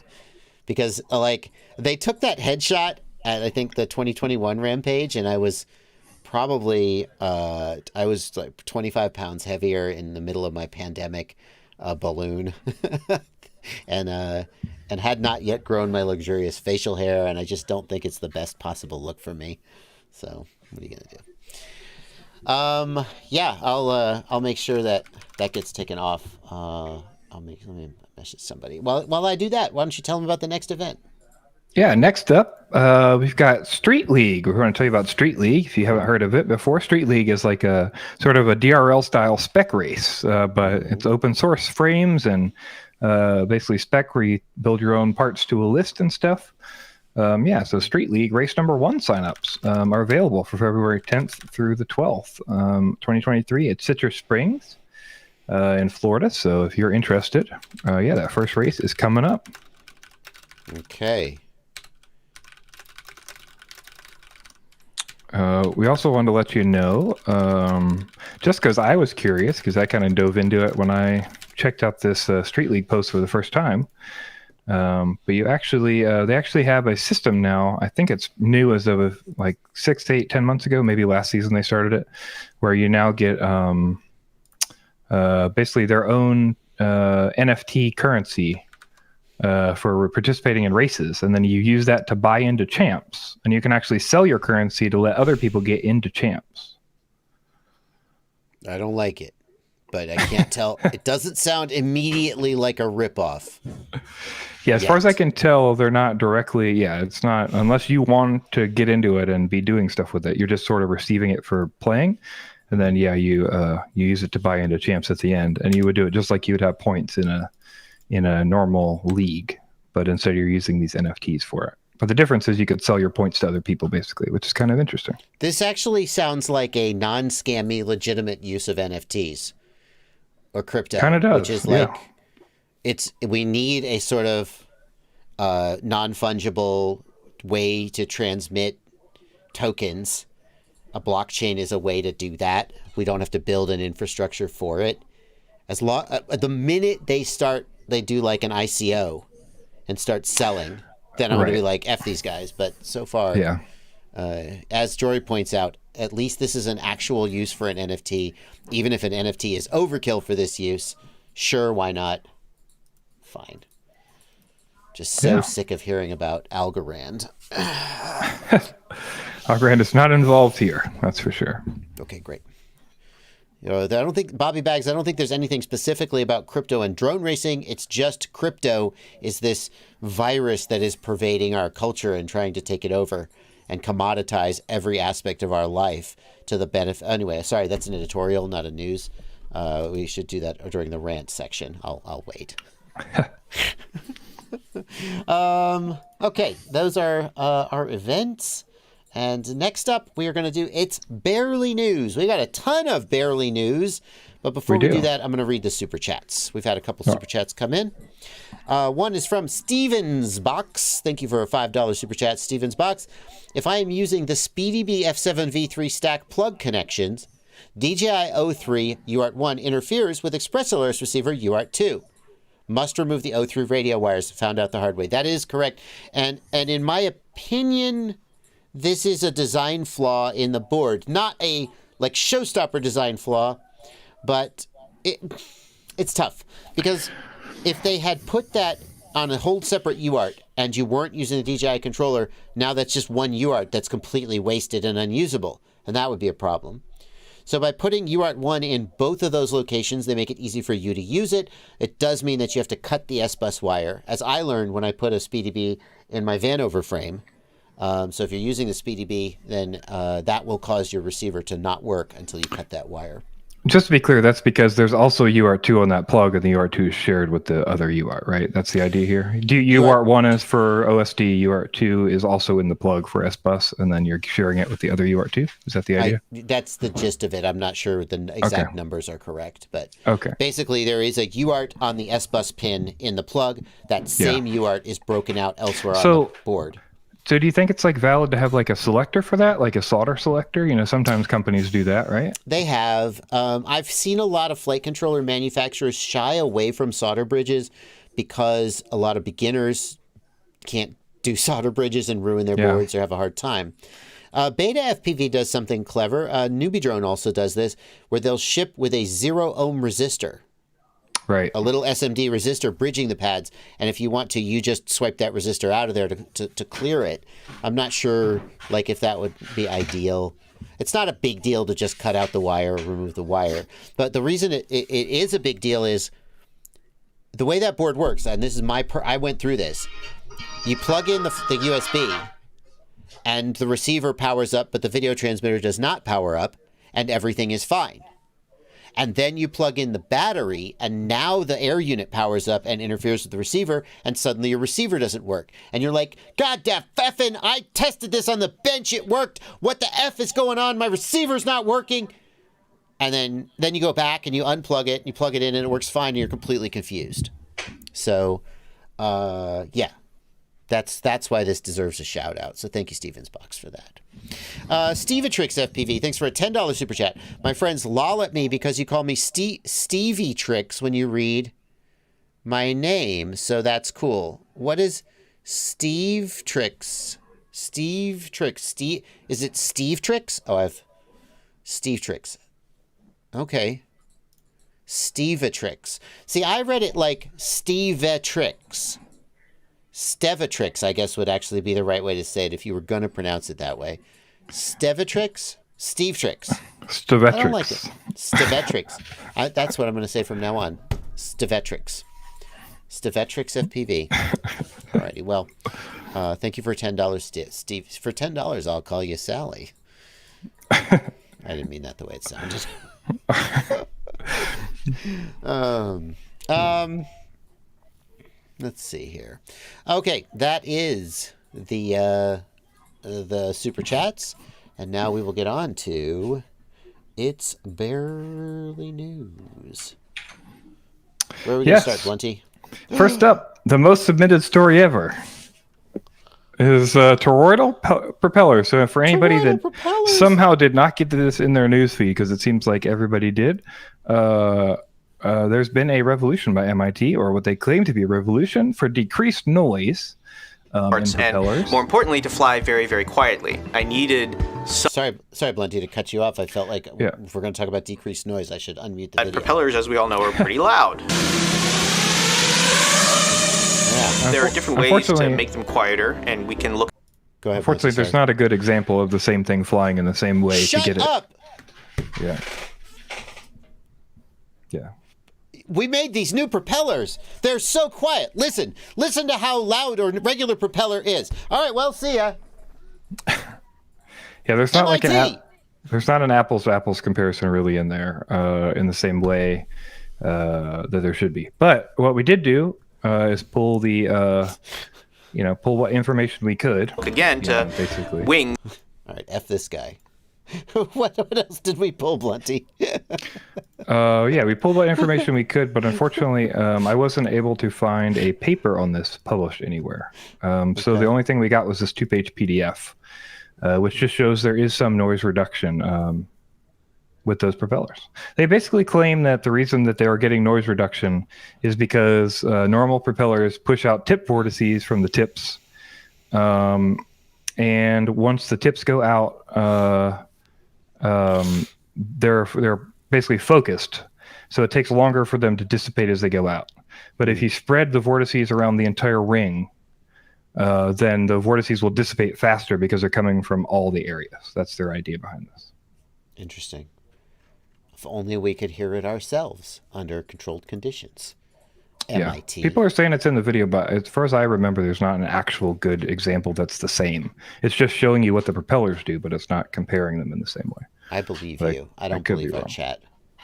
Because, like, they took that headshot at, I think, the 2021 Rampage, and I was probably, like 25 pounds heavier in the middle of my pandemic balloon. and had not yet grown my luxurious facial hair, and I just don't think it's the best possible look for me. So, what are you gonna do? Yeah, I'll make sure that gets taken off. Let me message somebody. While I do that, why don't you tell them about the next event? Yeah, next up, we've got Street League. We're going to tell you about Street League if you haven't heard of it before. Street League is like a sort of a DRL style spec race, but it's open source frames and basically spec where you build your own parts to a list and stuff. So Street League race number 1 signups are available for February 10th through the 12th, 2023 at Citrus Springs in Florida. So if you're interested, that first race is coming up. Okay. We also wanted to let you know, just because I was curious, because I kind of dove into it when I checked out this Street League post for the first time. But you actually, they actually have a system now. I think it's new as of like 6 to 8, 10 months ago. Maybe last season they started it, where you now get basically their own NFT currency for participating in races, and then you use that to buy into champs, and you can actually sell your currency to let other people get into champs. I don't like it, but I can't tell. It doesn't sound immediately like a ripoff. Yeah, as far as I can tell, they're not directly. Yeah, it's not, unless you want to get into it and be doing stuff with it. You're just sort of receiving it for playing, and then you use it to buy into champs at the end, and you would do it just like you would have points in a normal league, but instead you're using these NFTs for it. But the difference is you could sell your points to other people, basically, which is kind of interesting. This actually sounds like a non-scammy, legitimate use of NFTs or crypto. Kind of does, which is like, we need a sort of non-fungible way to transmit tokens. A blockchain is a way to do that. We don't have to build an infrastructure for it. The minute they do like an ICO and start selling, then I'm going to be like, F these guys. But so far, as Jory points out, at least this is an actual use for an NFT. Even if an NFT is overkill for this use, sure, why not? Fine. Just so sick of hearing about Algorand. Algorand is not involved here, that's for sure. Okay, great. I don't think, Bobby Bags, I don't think there's anything specifically about crypto and drone racing. It's just crypto is this virus that is pervading our culture and trying to take it over and commoditize every aspect of our life to the benefit. Anyway, sorry, that's an editorial, not a news. We should do that during the rant section. I'll wait. Okay, those are our events. And next up, we are going to do It's Barely News. We got a ton of Barely News. But before we do that, I'm going to read the Super Chats. We've had a couple Super Chats come in. One is from Stevens Box. Thank you for a $5 Super Chat, Stevens Box. If I am using the SpeedyBee F7V3 stack plug connections, DJI O3 UART1 interferes with ExpressLRS receiver UART2. Must remove the O3 radio wires. Found out the hard way. That is correct. And in my opinion, this is a design flaw in the board. Not a showstopper design flaw, but it's tough. Because if they had put that on a whole separate UART and you weren't using the DJI controller, now that's just one UART that's completely wasted and unusable. And that would be a problem. So by putting UART1 in both of those locations, they make it easy for you to use it. It does mean that you have to cut the S-bus wire, as I learned when I put a SpeedyB in my Vanover frame. So if you're using the SpeedyB, then that will cause your receiver to not work until you cut that wire. Just to be clear, that's because there's also UART2 on that plug, and the UART2 is shared with the other UART, right? That's the idea here. UART1 is for OSD, UART2 is also in the plug for S-bus, and then you're sharing it with the other UART2? Is that the idea? That's the gist of it. I'm not sure the exact numbers are correct, but basically there is a UART on the S-bus pin in the plug. That same UART is broken out elsewhere on the board. So do you think it's like valid to have like a selector for that, like a solder selector? You know, sometimes companies do that, right? They have. I've seen a lot of flight controller manufacturers shy away from solder bridges because a lot of beginners can't do solder bridges and ruin their boards or have a hard time. Betaflight does something clever. NewbieDrone also does this, where they'll ship with a 0 ohm resistor. Right. A little SMD resistor bridging the pads. And if you want to, you just swipe that resistor out of there to clear it. I'm not sure like if that would be ideal. It's not a big deal to just cut out the wire or remove the wire. But the reason it is a big deal is the way that board works. And this is I went through this. You plug in the USB and the receiver powers up, but the video transmitter does not power up, and everything is fine. And then you plug in the battery, and now the air unit powers up and interferes with the receiver, and suddenly your receiver doesn't work. And you're like, God damn effing, I tested this on the bench, it worked. What the F is going on? My receiver's not working. And then you go back and you unplug it, and you plug it in, and it works fine, and you're completely confused. So, yeah. That's why this deserves a shout out. So thank you, Stevens Box, for that. Stevetrix FPV, thanks for a $10 super chat. My friends loll at me because you call me Stevie Tricks when you read my name. So that's cool. What is Steve Tricks? Steve Tricks. Is it Steve Tricks? Oh, I've Steve Tricks. Okay. Stevetrix. See, I read it like Stevetrix. Stevetrix, I guess, would actually be the right way to say it if you were going to pronounce it that way. Stevetrix? Stevetrix. Stevetrix. I don't like it. Stevetrix. That's what I'm going to say from now on. Stevetrix. Stevetrix FPV. Alrighty, well, thank you for $10, Steve. For $10, I'll call you Sally. I didn't mean that the way it sounded. Let's see here. Okay, that is the super chats, and now we will get on to It's Barely News. Where are we going to start, Blunty? First up, the most submitted story ever is toroidal propeller. So for anybody that somehow did not get this in their newsfeed, because it seems like everybody did, there's been a revolution by MIT, or what they claim to be a revolution, for decreased noise in propellers. And more importantly, to fly very, very quietly. I needed... Sorry, Blunty, to cut you off. I felt like if we're going to talk about decreased noise, I should unmute the video. Propellers, as we all know, are pretty loud. There are different ways to make them quieter, and we can look... Go ahead, unfortunately, there's not a good example of the same thing flying in the same way to get it. Shut up! Yeah. Yeah. We made these new propellers. They're so quiet. Listen to how loud a regular propeller is. All right, well, see ya. Yeah, there's not there's not an apples to apples comparison really in there in the same way that there should be. But what we did do is pull pull what information we could. Again, to basically wing. All right, F this guy. What else did we pull, Blunty? We pulled what information we could, but unfortunately, I wasn't able to find a paper on this published anywhere. So the only thing we got was this 2-page PDF, which just shows there is some noise reduction with those propellers. They basically claim that the reason that they are getting noise reduction is because normal propellers push out tip vortices from the tips. And once the tips go out, they're basically focused, so it takes longer for them to dissipate as they go out. But if you spread the vortices around the entire ring, then the vortices will dissipate faster because they're coming from all the areas. That's their idea behind this. Interesting. If only we could hear it ourselves under controlled conditions. MIT. People are saying it's in the video, but as far as I remember, there's not an actual good example that's the same. It's just showing you what the propellers do, but it's not comparing them in the same way. I believe you. I don't believe our chat.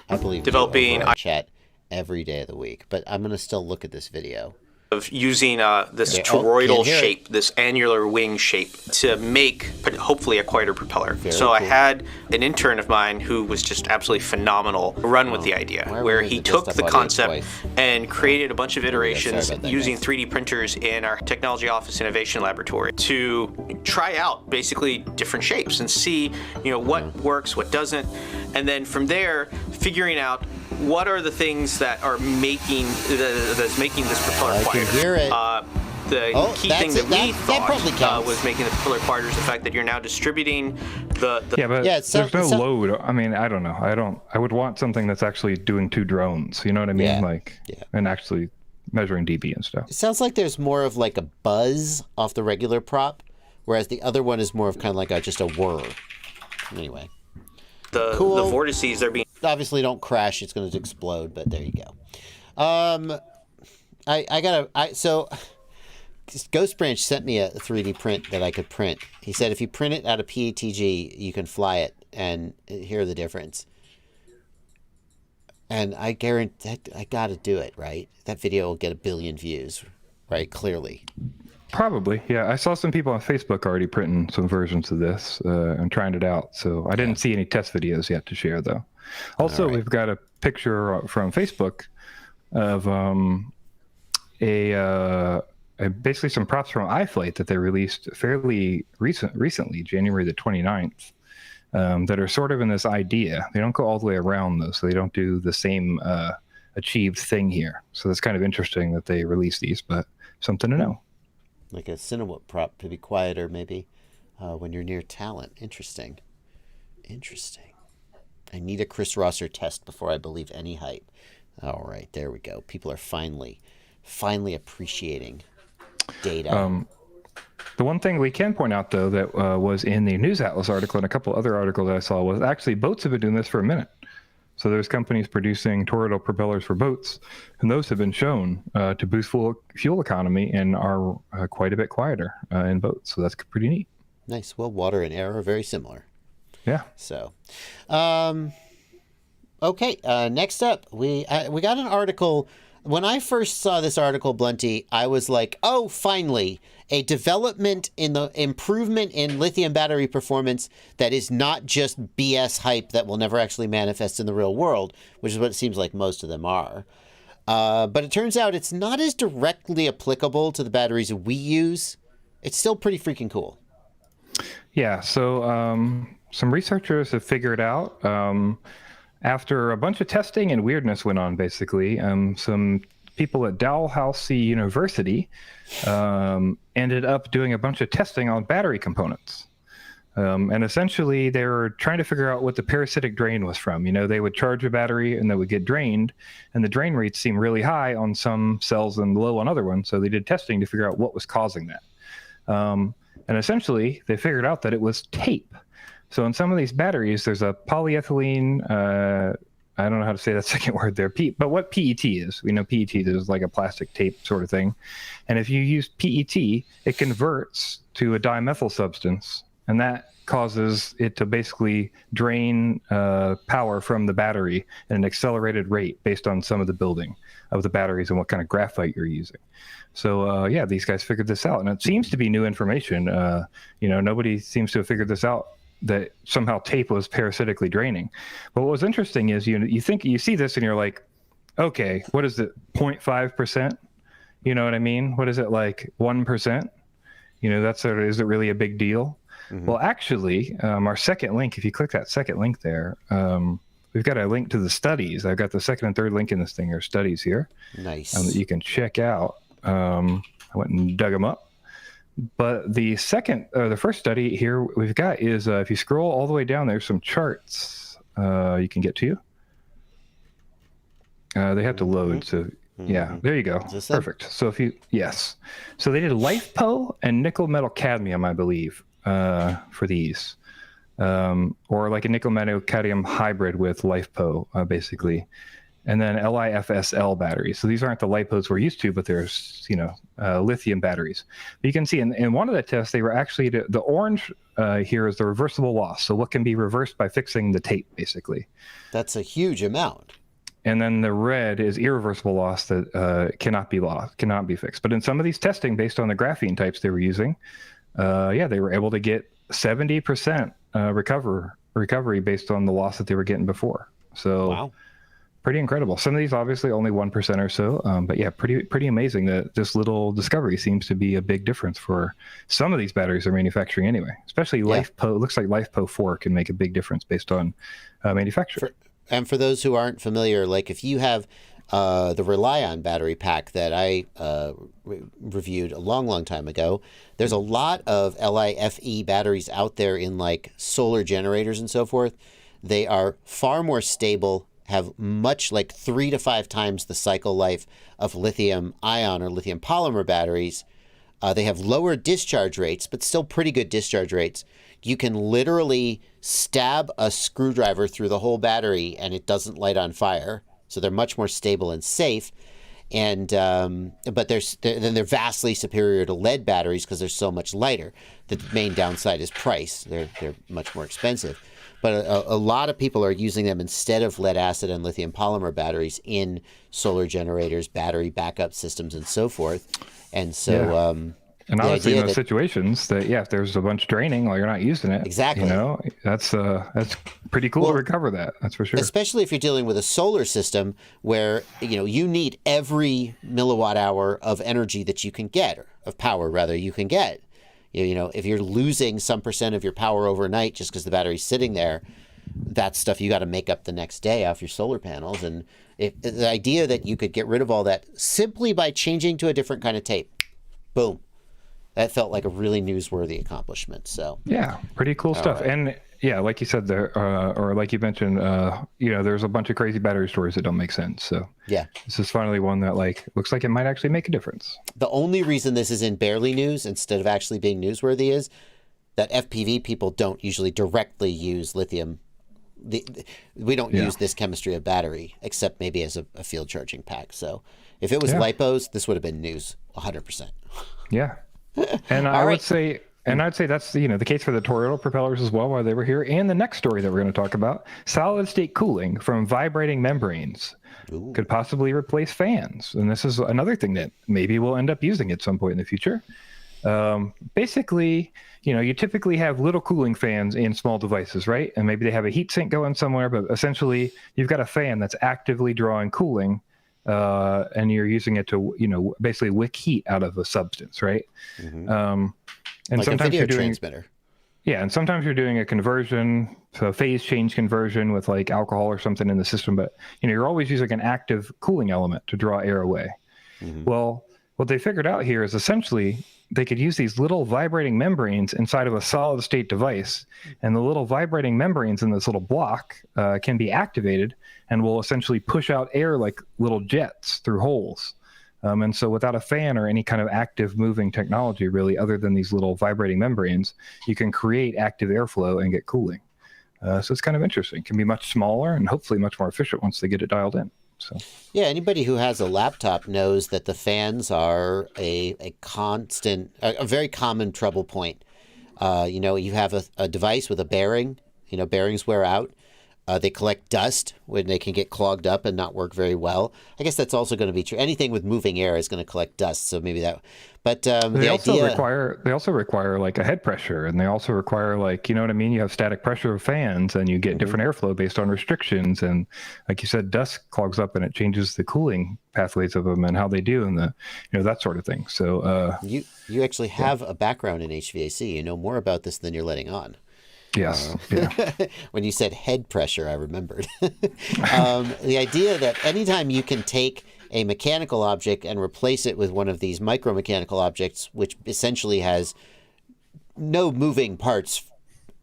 I believe developing our chat every day of the week, but I'm going to still look at this video. Of using this toroidal shape, this annular wing shape, to make hopefully a quieter propeller. So cool. I had an intern of mine who was just absolutely phenomenal run with the idea, where he took the concept and created a bunch of iterations using 3D printers in our technology office innovation laboratory to try out basically different shapes and see, what works, what doesn't, and then from there figuring out what are the things that are making that's making this propeller quieter. I can hear it. The key thing that we thought was making the propeller quieter is the fact that you're now distributing the there's no load. I mean, I don't know. I would want something that's actually doing 2 drones. You know what I mean? And actually measuring dB and stuff. It sounds like there's more of like a buzz off the regular prop, whereas the other one is more of kind of like just a whir. Anyway. The vortices, they're being... Obviously, don't crash. It's going to explode, but there you go. So Ghost Branch sent me a 3D print that I could print. He said if you print it out of PETG, you can fly it and hear the difference. And I guarantee I got to do it, right? That video will get 1 billion views, right? Clearly. Probably, yeah. I saw some people on Facebook already printing some versions of this and trying it out. So I didn't see any test videos yet to share, though. Also, we've got a picture from Facebook of basically some props from iFlight that they released fairly recently, January the 29th, that are sort of in this idea. They don't go all the way around, though, so they don't do the same achieved thing here. So that's kind of interesting that they release these, but something to know. Like a Cinewhoop prop to be quieter, maybe, when you're near talent. Interesting. I need a Chris Rosser test before I believe any hype. All right, there we go. People are finally appreciating data. The one thing we can point out, though, that was in the News Atlas article and a couple other articles that I saw was actually boats have been doing this for a minute. So there's companies producing toroidal propellers for boats, and those have been shown to boost fuel economy and are quite a bit quieter in boats. So that's pretty neat. Nice. Well, water and air are very similar. Yeah. So, okay. Next up, we got an article. When I first saw this article, Blunty, I was like, oh, finally, a development in the improvement in lithium battery performance that is not just BS hype that will never actually manifest in the real world, which is what it seems like most of them are. But it turns out it's not as directly applicable to the batteries we use. It's still pretty freaking cool. Yeah, so some researchers have figured out after a bunch of testing and weirdness went on, basically, some people at Dalhousie University ended up doing a bunch of testing on battery components. And essentially, they were trying to figure out what the parasitic drain was from. They would charge a battery and they would get drained, and the drain rates seem really high on some cells and low on other ones. So they did testing to figure out what was causing that. And essentially, they figured out that it was tape. So in some of these batteries, there's a polyethylene, I don't know how to say that second word there, but what PET is. We know PET is like a plastic tape sort of thing. And if you use PET, it converts to a dimethyl substance, and that causes it to basically drain power from the battery at an accelerated rate based on some of the building of the batteries and what kind of graphite you're using. So, these guys figured this out, and it seems to be new information. Nobody seems to have figured this out, that somehow tape was parasitically draining. But what was interesting is you see this and you're like, okay, what is it, 0.5%? You know what I mean? What is it, like 1%? That's sort of, is it really a big deal? Mm-hmm. Well, actually, our second link, if you click that second link there, we've got a link to the studies. I've got the second and third link in this thing, are studies here. Nice. That you can check out. I went and dug them up. But the first study here we've got is if you scroll all the way down, there's some charts you can get to. They have to load, so yeah, there you go. Perfect. So so they did LiFePO and nickel metal cadmium, I believe, for these. or like a nickel metal cadmium hybrid with LiFePO, basically. And then LiFSL batteries. So these aren't the LiPos we're used to, but there's, lithium batteries. But you can see in one of the tests, they were actually, the orange here is the reversible loss. So what can be reversed by fixing the tape, basically. That's a huge amount. And then the red is irreversible loss that cannot be fixed. But in some of these testing, based on the graphene types they were using, they were able to get 70% recovery based on the loss that they were getting before. So wow. Pretty incredible. Some of these obviously only 1% or so, but yeah, pretty amazing that this little discovery seems to be a big difference for some of these batteries they're manufacturing anyway. Especially LiFePO. It looks like LiFePO 4 can make a big difference based on manufacturing. And for those who aren't familiar, like if you have the Relion battery pack that I reviewed a long time ago, there's a lot of LiFe batteries out there in like solar generators and so forth. They are far more stable, have much like 3 to 5 times the cycle life of lithium ion or lithium polymer batteries. They have lower discharge rates, but still pretty good discharge rates. You can literally stab a screwdriver through the whole battery and it doesn't light on fire. So they're much more stable and safe. And but they're vastly superior to lead batteries because they're so much lighter. The main downside is price. They're much more expensive. But a lot of people are using them instead of lead acid and lithium polymer batteries in solar generators, battery backup systems, and so forth. And so, and obviously in those situations that if there's a bunch draining while you're not using it, exactly, that's pretty cool to recover that. That's for sure. Especially if you're dealing with a solar system where you need every milliwatt hour of energy that you can get, or of power rather you can get. If you're losing some percent of your power overnight just because the battery's sitting there, that's stuff you got to make up the next day off your solar panels. And the idea that you could get rid of all that simply by changing to a different kind of tape, boom, that felt like a really newsworthy accomplishment. So yeah, pretty cool stuff. Right. And yeah, like you said there, or like you mentioned, there's a bunch of crazy battery stories that don't make sense. So yeah, this is finally one that looks like it might actually make a difference. The only reason this is in barely news instead of actually being newsworthy is that FPV people don't usually directly use lithium. We don't use this chemistry of battery except maybe as a field charging pack. So if it was LiPos, this would have been news 100%. Yeah, and I'd say that's the case for the Toroidal propellers as well while they were here. And the next story that we're going to talk about, solid state cooling from vibrating membranes could possibly replace fans. And this is another thing that maybe we'll end up using at some point in the future. Basically, you typically have little cooling fans in small devices, right? And maybe they have a heat sink going somewhere, but essentially you've got a fan that's actively drawing cooling, and you're using it to, basically wick heat out of a substance, right? Mm-hmm. And like sometimes a video you're doing transmitter. Yeah, and sometimes you're doing a conversion, so a phase change conversion with like alcohol or something in the system, but you're always using an active cooling element to draw air away. Mm-hmm. Well, what they figured out here is essentially they could use these little vibrating membranes inside of a solid state device, and the little vibrating membranes in this little block can be activated and will essentially push out air like little jets through holes. And so without a fan or any kind of active moving technology, really, other than these little vibrating membranes, you can create active airflow and get cooling. So it's kind of interesting. It can be much smaller and hopefully much more efficient once they get it dialed in. So yeah, anybody who has a laptop knows that the fans are a constant, a very common trouble point. You have a device with a bearing. Bearings wear out. They collect dust when they can get clogged up and not work very well. I guess that's also going to be true. Anything with moving air is going to collect dust, so maybe that. But they also require like a head pressure, and they also require you have static pressure of fans, and you get different airflow based on restrictions, and like you said, dust clogs up, and it changes the cooling pathways of them and how they do, and that sort of thing. So you actually have a background in HVAC. You know more about this than you're letting on. Yes. When you said head pressure, I remembered. The idea that anytime you can take a mechanical object and replace it with one of these micro-mechanical objects, which essentially has no moving parts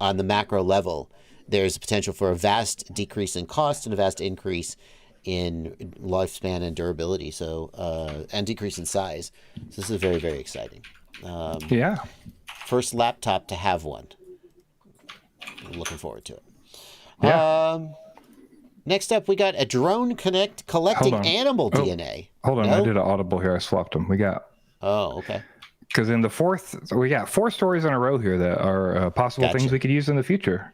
on the macro level, there's a potential for a vast decrease in cost and a vast increase in lifespan and durability, and decrease in size. So this is very, very exciting. First laptop to have one. I'm looking forward to it. Yeah. Next up, we got a drone collecting animal DNA. Hold on, No? I did an audible here. I swapped them. We got. Oh, okay. Because in we got 4 stories in a row here that are possible things we could use in the future.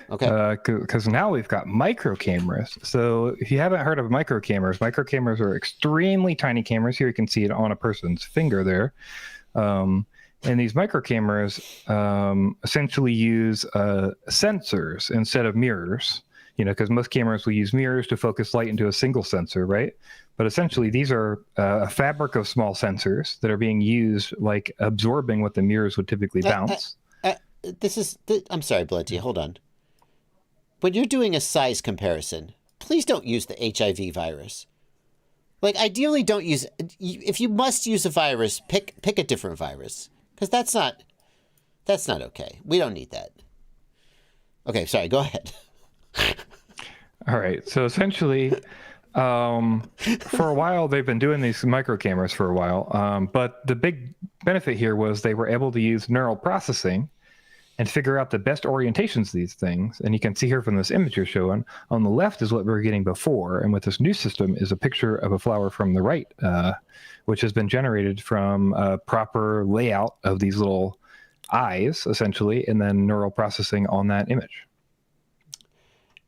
Okay. Because now we've got micro cameras. So if you haven't heard of micro cameras are extremely tiny cameras. Here you can see it on a person's finger there. And these micro cameras essentially use sensors instead of mirrors. Because most cameras will use mirrors to focus light into a single sensor, right? But essentially, these are a fabric of small sensors that are being used, like absorbing what the mirrors would typically bounce. I'm sorry, Blunty, hold on. When you're doing a size comparison, please don't use the HIV virus. Like, ideally, don't use. If you must use a virus, pick a different virus, because that's not okay. We don't need that. Okay, sorry. Go ahead. All right. So essentially, for a while, they've been doing these micro cameras for a while. But the big benefit here was they were able to use neural processing and figure out the best orientations of these things. And you can see here from this image you're showing, on the left is what we were getting before. And with this new system is a picture of a flower from the right, which has been generated from a proper layout of these little eyes, essentially, and then neural processing on that image.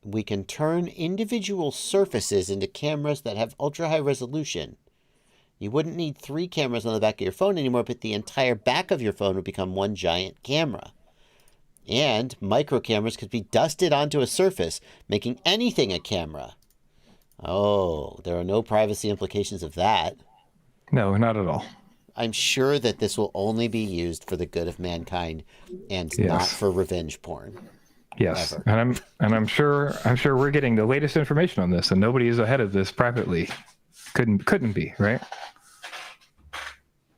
We can turn individual surfaces into cameras that have ultra-high resolution. You wouldn't need 3 cameras on the back of your phone anymore, but the entire back of your phone would become one giant camera. And micro cameras could be dusted onto a surface, making anything a camera. Oh, there are no privacy implications of that. No, not at all. I'm sure that this will only be used for the good of mankind and not for revenge porn. Yes, Ever. and I'm sure we're getting the latest information on this, and nobody is ahead of this privately. Couldn't be, right?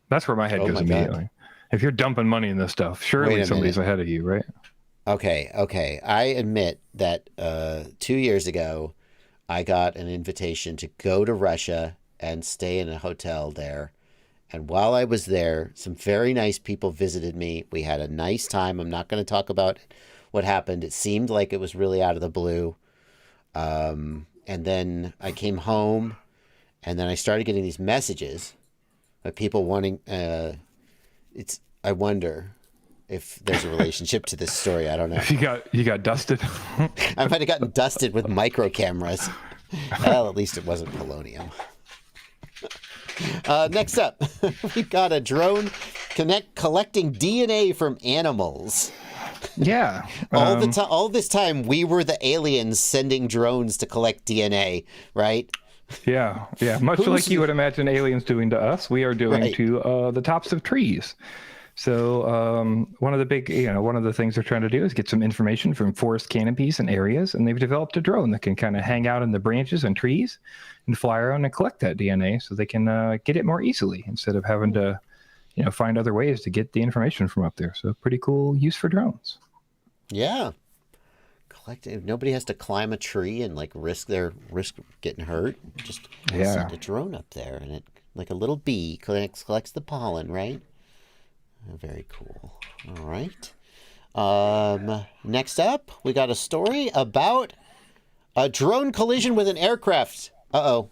That's where my head goes immediately. God. If you're dumping money in this stuff, surely somebody's ahead of you, right? Okay. I admit that 2 years ago, I got an invitation to go to Russia and stay in a hotel there. And while I was there, some very nice people visited me. We had a nice time. I'm not going to talk about what happened. It seemed like it was really out of the blue. And then I came home, and then I started getting these messages of people wanting, I wonder if there's a relationship to this story. I don't know. If you got dusted. I might have gotten dusted with micro cameras. Well, at least it wasn't polonium. Next up, we've got a drone collecting DNA from animals. Yeah. All this time, we were the aliens sending drones to collect DNA, right? Yeah. Much like you would imagine aliens doing to us, we are doing to the tops of trees. So one of the things they're trying to do is get some information from forest canopies and areas, and they've developed a drone that can kind of hang out in the branches and trees and fly around and collect that DNA, so they can get it more easily instead of having to, find other ways to get the information from up there. So pretty cool use for drones. Yeah. Nobody has to climb a tree and risk getting hurt. Just send a drone up there, and it, like a little bee, collects the pollen, right? Very cool. All right. Next up, we got a story about a drone collision with an aircraft. Uh-oh.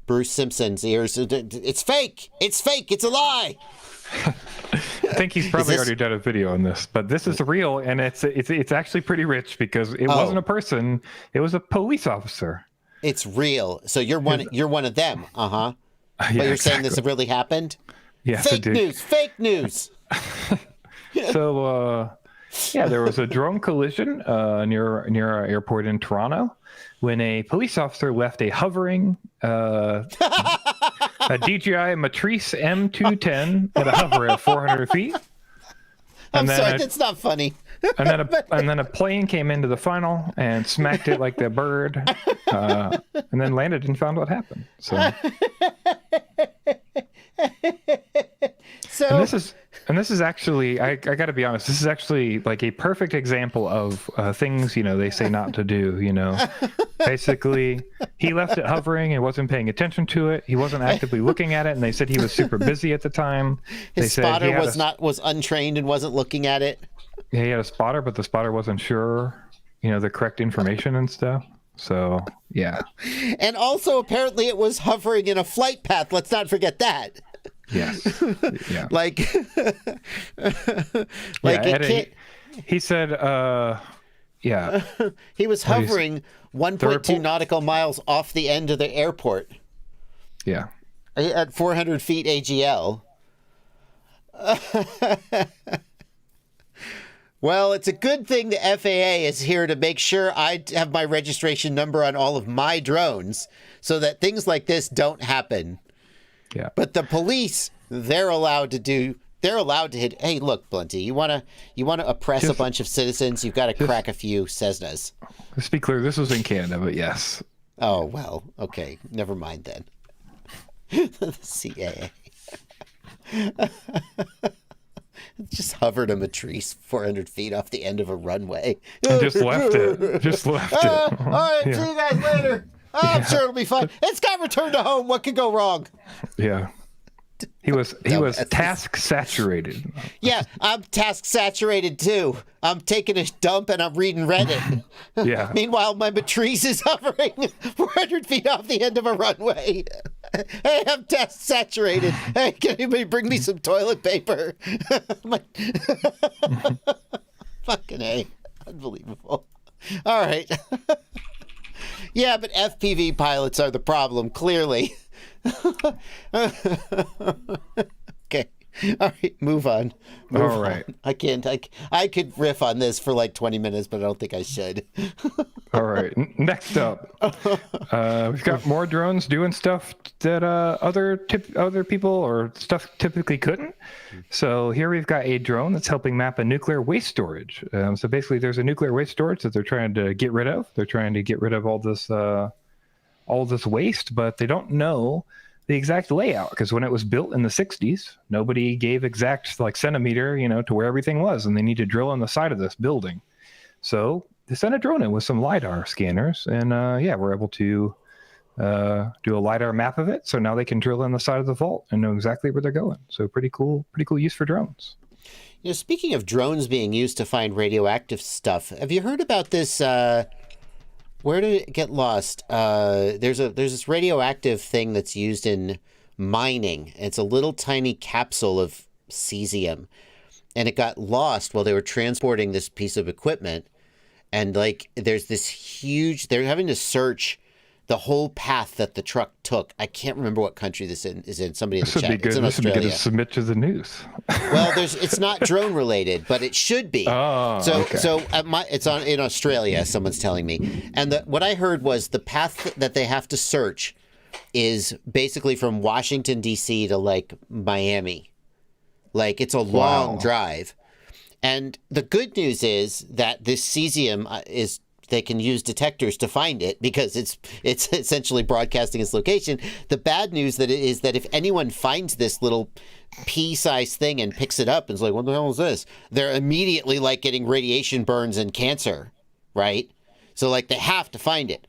Bruce Simpson's ears. It's fake. It's fake. It's a lie. I think he's probably already done a video on this, but this is real, and it's actually pretty rich because it wasn't a person; it was a police officer. It's real. So you're one of them. Uh-huh. But you're saying this really happened? Yes, Fake news. So, there was a drone collision near our airport in Toronto when a police officer left a hovering a DJI Matrice M210 at a hover at 400 feet. I'm sorry, that's not funny. and then a plane came into the funnel and smacked it like the bird, and then landed and found what happened. And this is actually, I got to be honest, this is actually like a perfect example of things, they say not to do, Basically, he left it hovering and wasn't paying attention to it. He wasn't actively looking at it, and they said he was super busy at the time. His spotter was untrained and wasn't looking at it. he had a spotter, but the spotter wasn't sure, the correct information and stuff. So, yeah. And also, apparently, it was hovering in a flight path. Let's not forget that. Yes. Yeah. He said, yeah. He was hovering 1.2 nautical miles off the end of the airport. Yeah. At 400 feet AGL. Well, it's a good thing the FAA is here to make sure I have my registration number on all of my drones so that things like this don't happen. Yeah. But the police, they're allowed to hit. Hey, look, Blunty, you want to oppress a bunch of citizens, you've got to crack a few Cessnas. Let's be clear, this was in Canada, but yes. Oh, well, okay. Never mind then. The CAA. Just hovered a Matrice 400 feet off the end of a runway. And just left it. All right, see you guys later. I'm sure it'll be fine. It's got returned to home. What could go wrong? Yeah. He was task saturated. Yeah, I'm task saturated too. I'm taking a dump and I'm reading Reddit. Yeah. Meanwhile, my Matrice is hovering 400 feet off the end of a runway. Hey, I'm task saturated. Hey, can anybody bring me some toilet paper? Fucking A. Unbelievable. All right. Yeah, but FPV pilots are the problem, clearly. Okay. All right, move on. All right. I can't. I could riff on this for like 20 minutes, but I don't think I should. All right. Next up, we've got more drones doing stuff that other people or stuff typically couldn't. So here we've got a drone that's helping map a nuclear waste storage. So basically, there's a nuclear waste storage that they're trying to get rid of. They're trying to get rid of all this waste, but they don't know the exact layout, because when it was built in the 60s, nobody gave exact centimeter, to where everything was, and they need to drill on the side of this building. So they sent a drone in with some LiDAR scanners, and we're able to do a LiDAR map of it. So now they can drill in the side of the vault and know exactly where they're going. So pretty cool use for drones. Speaking of drones being used to find radioactive stuff, have you heard about this? Where did it get lost? There's this radioactive thing that's used in mining. It's a little tiny capsule of cesium, and it got lost while they were transporting this piece of equipment. And there's this huge. They're having to search the whole path that the truck took. I can't remember what country this is in. Somebody in the chat. It's in Australia. This would be good to submit to the news. Well, it's not drone related, but it should be. Oh, okay. So it's in Australia. Someone's telling me, and what I heard was the path that they have to search is basically from Washington D.C. to Miami. It's a long drive, and the good news is that this cesium is. They can use detectors to find it because it's essentially broadcasting its location. The bad news is that if anyone finds this little pea-sized thing and picks it up and is like, what the hell is this? They're immediately getting radiation burns and cancer, right? So they have to find it.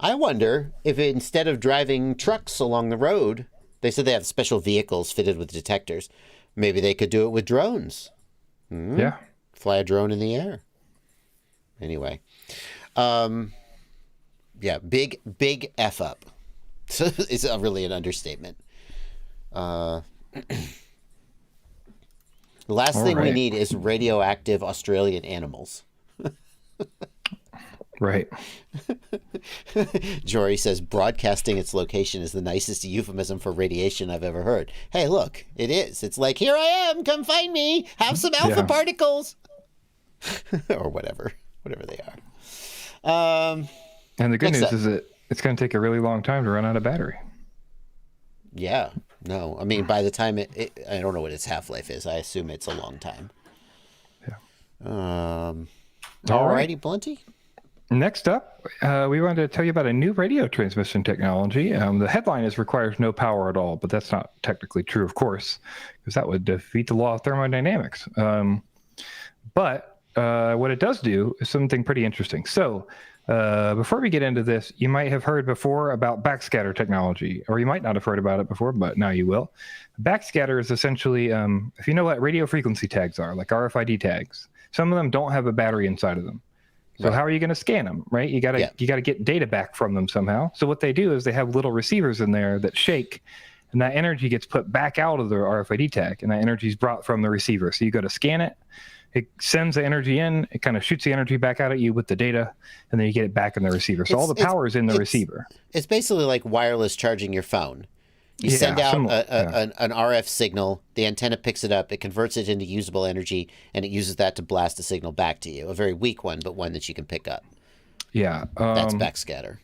I wonder if instead of driving trucks along the road, they said they have special vehicles fitted with detectors. Maybe they could do it with drones. Yeah. Fly a drone in the air. Anyway. Big F up. It's really an understatement. The last thing we need is radioactive Australian animals. Right. Jory says broadcasting its location is the nicest euphemism for radiation I've ever heard. Hey, look, it is. It's like, here I am, come find me, have some alpha particles. Or whatever they are. And the good news is that it's going to take a really long time to run out of battery. Yeah. No, I mean, by the time I don't know what its half-life is. I assume it's a long time. Yeah. Alrighty, Blunty. Next up, we wanted to tell you about a new radio transmission technology. The headline is requires no power at all, but that's not technically true, of course, because that would defeat the law of thermodynamics. But what it does do is something pretty interesting. So Before we get into this, you might have heard before about backscatter technology, or you might not have heard about it before, but now you will. Backscatter is essentially, if you know what radio frequency tags are, like RFID tags, some of them don't have a battery inside of them. So how are you going to scan them, right? You gotta get data back from them somehow. So what they do is they have little receivers in there that shake, and that energy gets put back out of the RFID tag, and that energy is brought from the receiver. So you go to scan it, it sends the energy in, it kind of shoots the energy back out at you with the data, and then you get it back in the receiver. So all the power is in the receiver. It's basically like wireless charging your phone. You send out an RF signal, the antenna picks it up, it converts it into usable energy, and it uses that to blast a signal back to you. A very weak one, but one that you can pick up. Yeah. That's backscatter.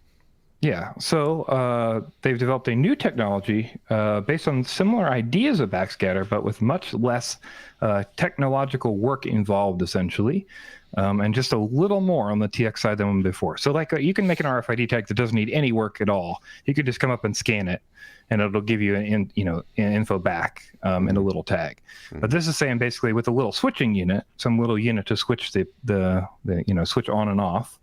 Yeah. So they've developed a new technology based on similar ideas of backscatter, but with much less technological work involved, essentially. And just a little more on the TX side than before. So like you can make an RFID tag that doesn't need any work at all. You could just come up and scan it, and it'll give you an info back in a little tag. But this is saying basically with a little switching unit, some little unit to switch the switch on and off.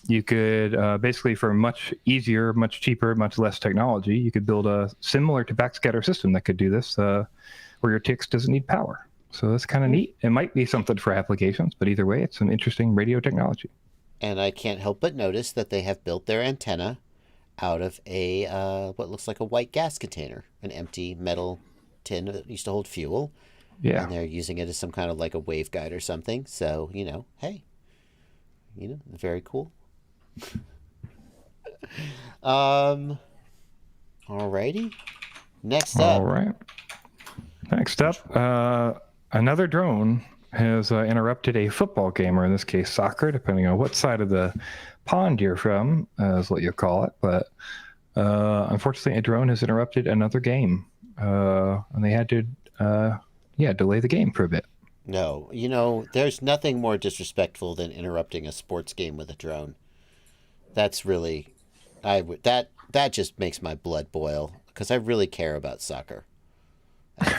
You could basically, for much easier, much cheaper, much less technology, you could build a similar to backscatter system that could do this, where your TX doesn't need power. So that's kind of neat. It might be something for applications, but either way, it's some interesting radio technology. And I can't help but notice that they have built their antenna out of a what looks like a white gas container, an empty metal tin that used to hold fuel. Yeah. And they're using it as some kind of like a waveguide or something. So, hey, very cool. Alrighty. Next up. All right. Next up, another drone has interrupted a football game, or in this case, soccer, depending on what side of the pond you're from, is what you call it. But unfortunately, a drone has interrupted another game, and they had to, delay the game for a bit. No, there's nothing more disrespectful than interrupting a sports game with a drone. That's really, that just makes my blood boil, because I really care about soccer.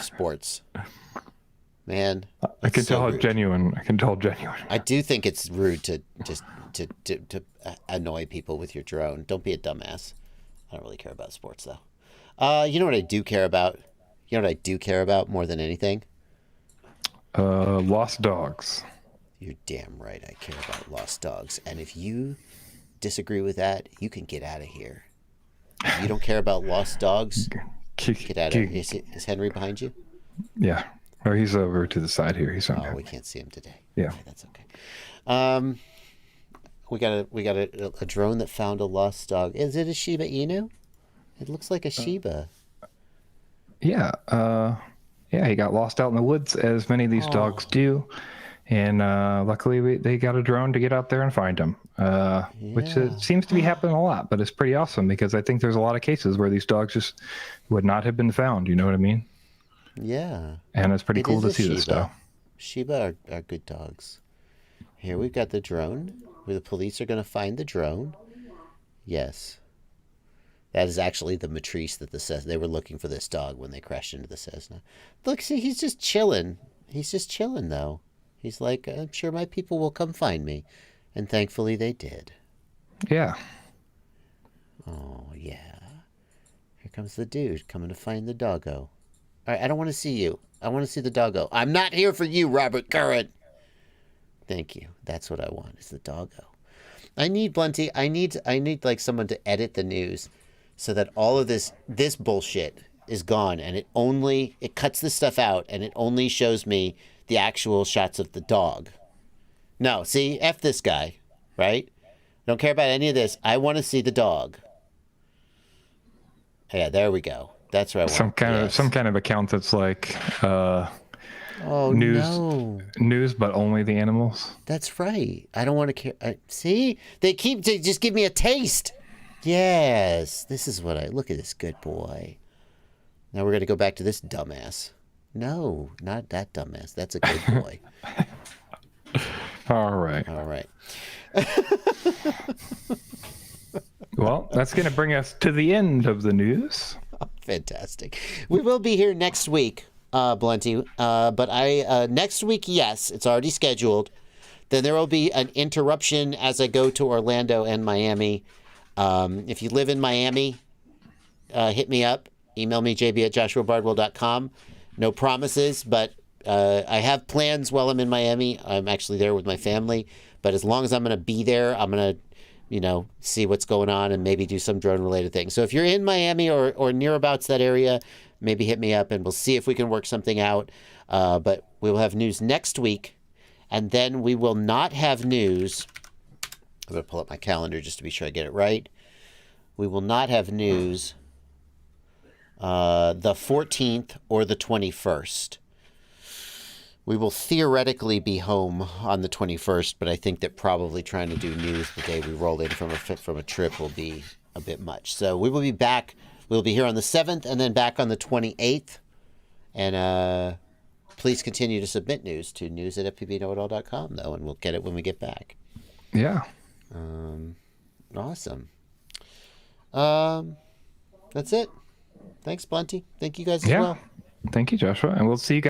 Sports, man. I can tell how genuine. I do think it's rude to just to annoy people with your drone. Don't be a dumbass. I don't really care about sports though. You know what I do care about? You know what I do care about more than anything? Lost dogs. You're damn right. I care about lost dogs. And if you disagree with that, you can get out of here. If you don't care about lost dogs. Get out of here. Is Henry behind you? Yeah. Or he's over to the side here. He's on. Oh, we can't see him today. Yeah. Okay, that's okay. We got a drone that found a lost dog. Is it a Shiba Inu? It looks like a Shiba. Yeah. He got lost out in the woods, as many of these dogs do. And luckily, they got a drone to get out there and find him, which seems to be happening a lot. But it's pretty awesome, because I think there's a lot of cases where these dogs just would not have been found. You know what I mean? Yeah. And it's pretty cool to see this stuff. Shiba are good dogs. Here we've got the drone, where the police are going to find the drone. Yes. That is actually the matrice that they were looking for this dog when they crashed into the Cessna. Look, see, he's just chilling. He's just chilling, though. He's like, I'm sure my people will come find me. And thankfully they did. Yeah. Oh, yeah. Here comes the dude coming to find the doggo. All right, I don't want to see you. I want to see the doggo. I'm not here for you, Robert Curran. Thank you. That's what I want, is the doggo. I need, Blunty, I need like someone to edit the news so that all of this bullshit is gone, and it cuts this stuff out, and it only shows me the actual shots of the dog. No, see, F this guy, right? Don't care about any of this. I want to see the dog. Yeah, there we go. That's what I want. Some kind of account that's like news, but only the animals. That's right. I don't want to care. See, they just give me a taste. Yes, this is what look at this good boy. Now we're gonna go back to this dumbass. No, not that dumbass. That's a good boy. All right. Well, that's going to bring us to the end of the news. Fantastic. We will be here next week, Blunty. But next week, yes, it's already scheduled. Then there will be an interruption as I go to Orlando and Miami. If you live in Miami, hit me up. Email me, jb@joshuabardwell.com. No promises, but I have plans while I'm in Miami. I'm actually there with my family. But as long as I'm going to be there, I'm going to, see what's going on and maybe do some drone-related things. So if you're in Miami or nearabouts that area, maybe hit me up and we'll see if we can work something out. But we will have news next week. And then we will not have news. I'm going to pull up my calendar just to be sure I get it right. We will not have news the 14th or the 21st. We will theoretically be home on the 21st, but I think that probably trying to do news the day we roll in from a trip will be a bit much. So we will be back. We'll be here on the 7th and then back on the 28th. And please continue to submit news to news@fpvknowitall.com, though, and we'll get it when we get back. Yeah. Awesome. That's it. Thanks, Blunty. Thank you guys as well. Thank you, Joshua. And we'll see you guys.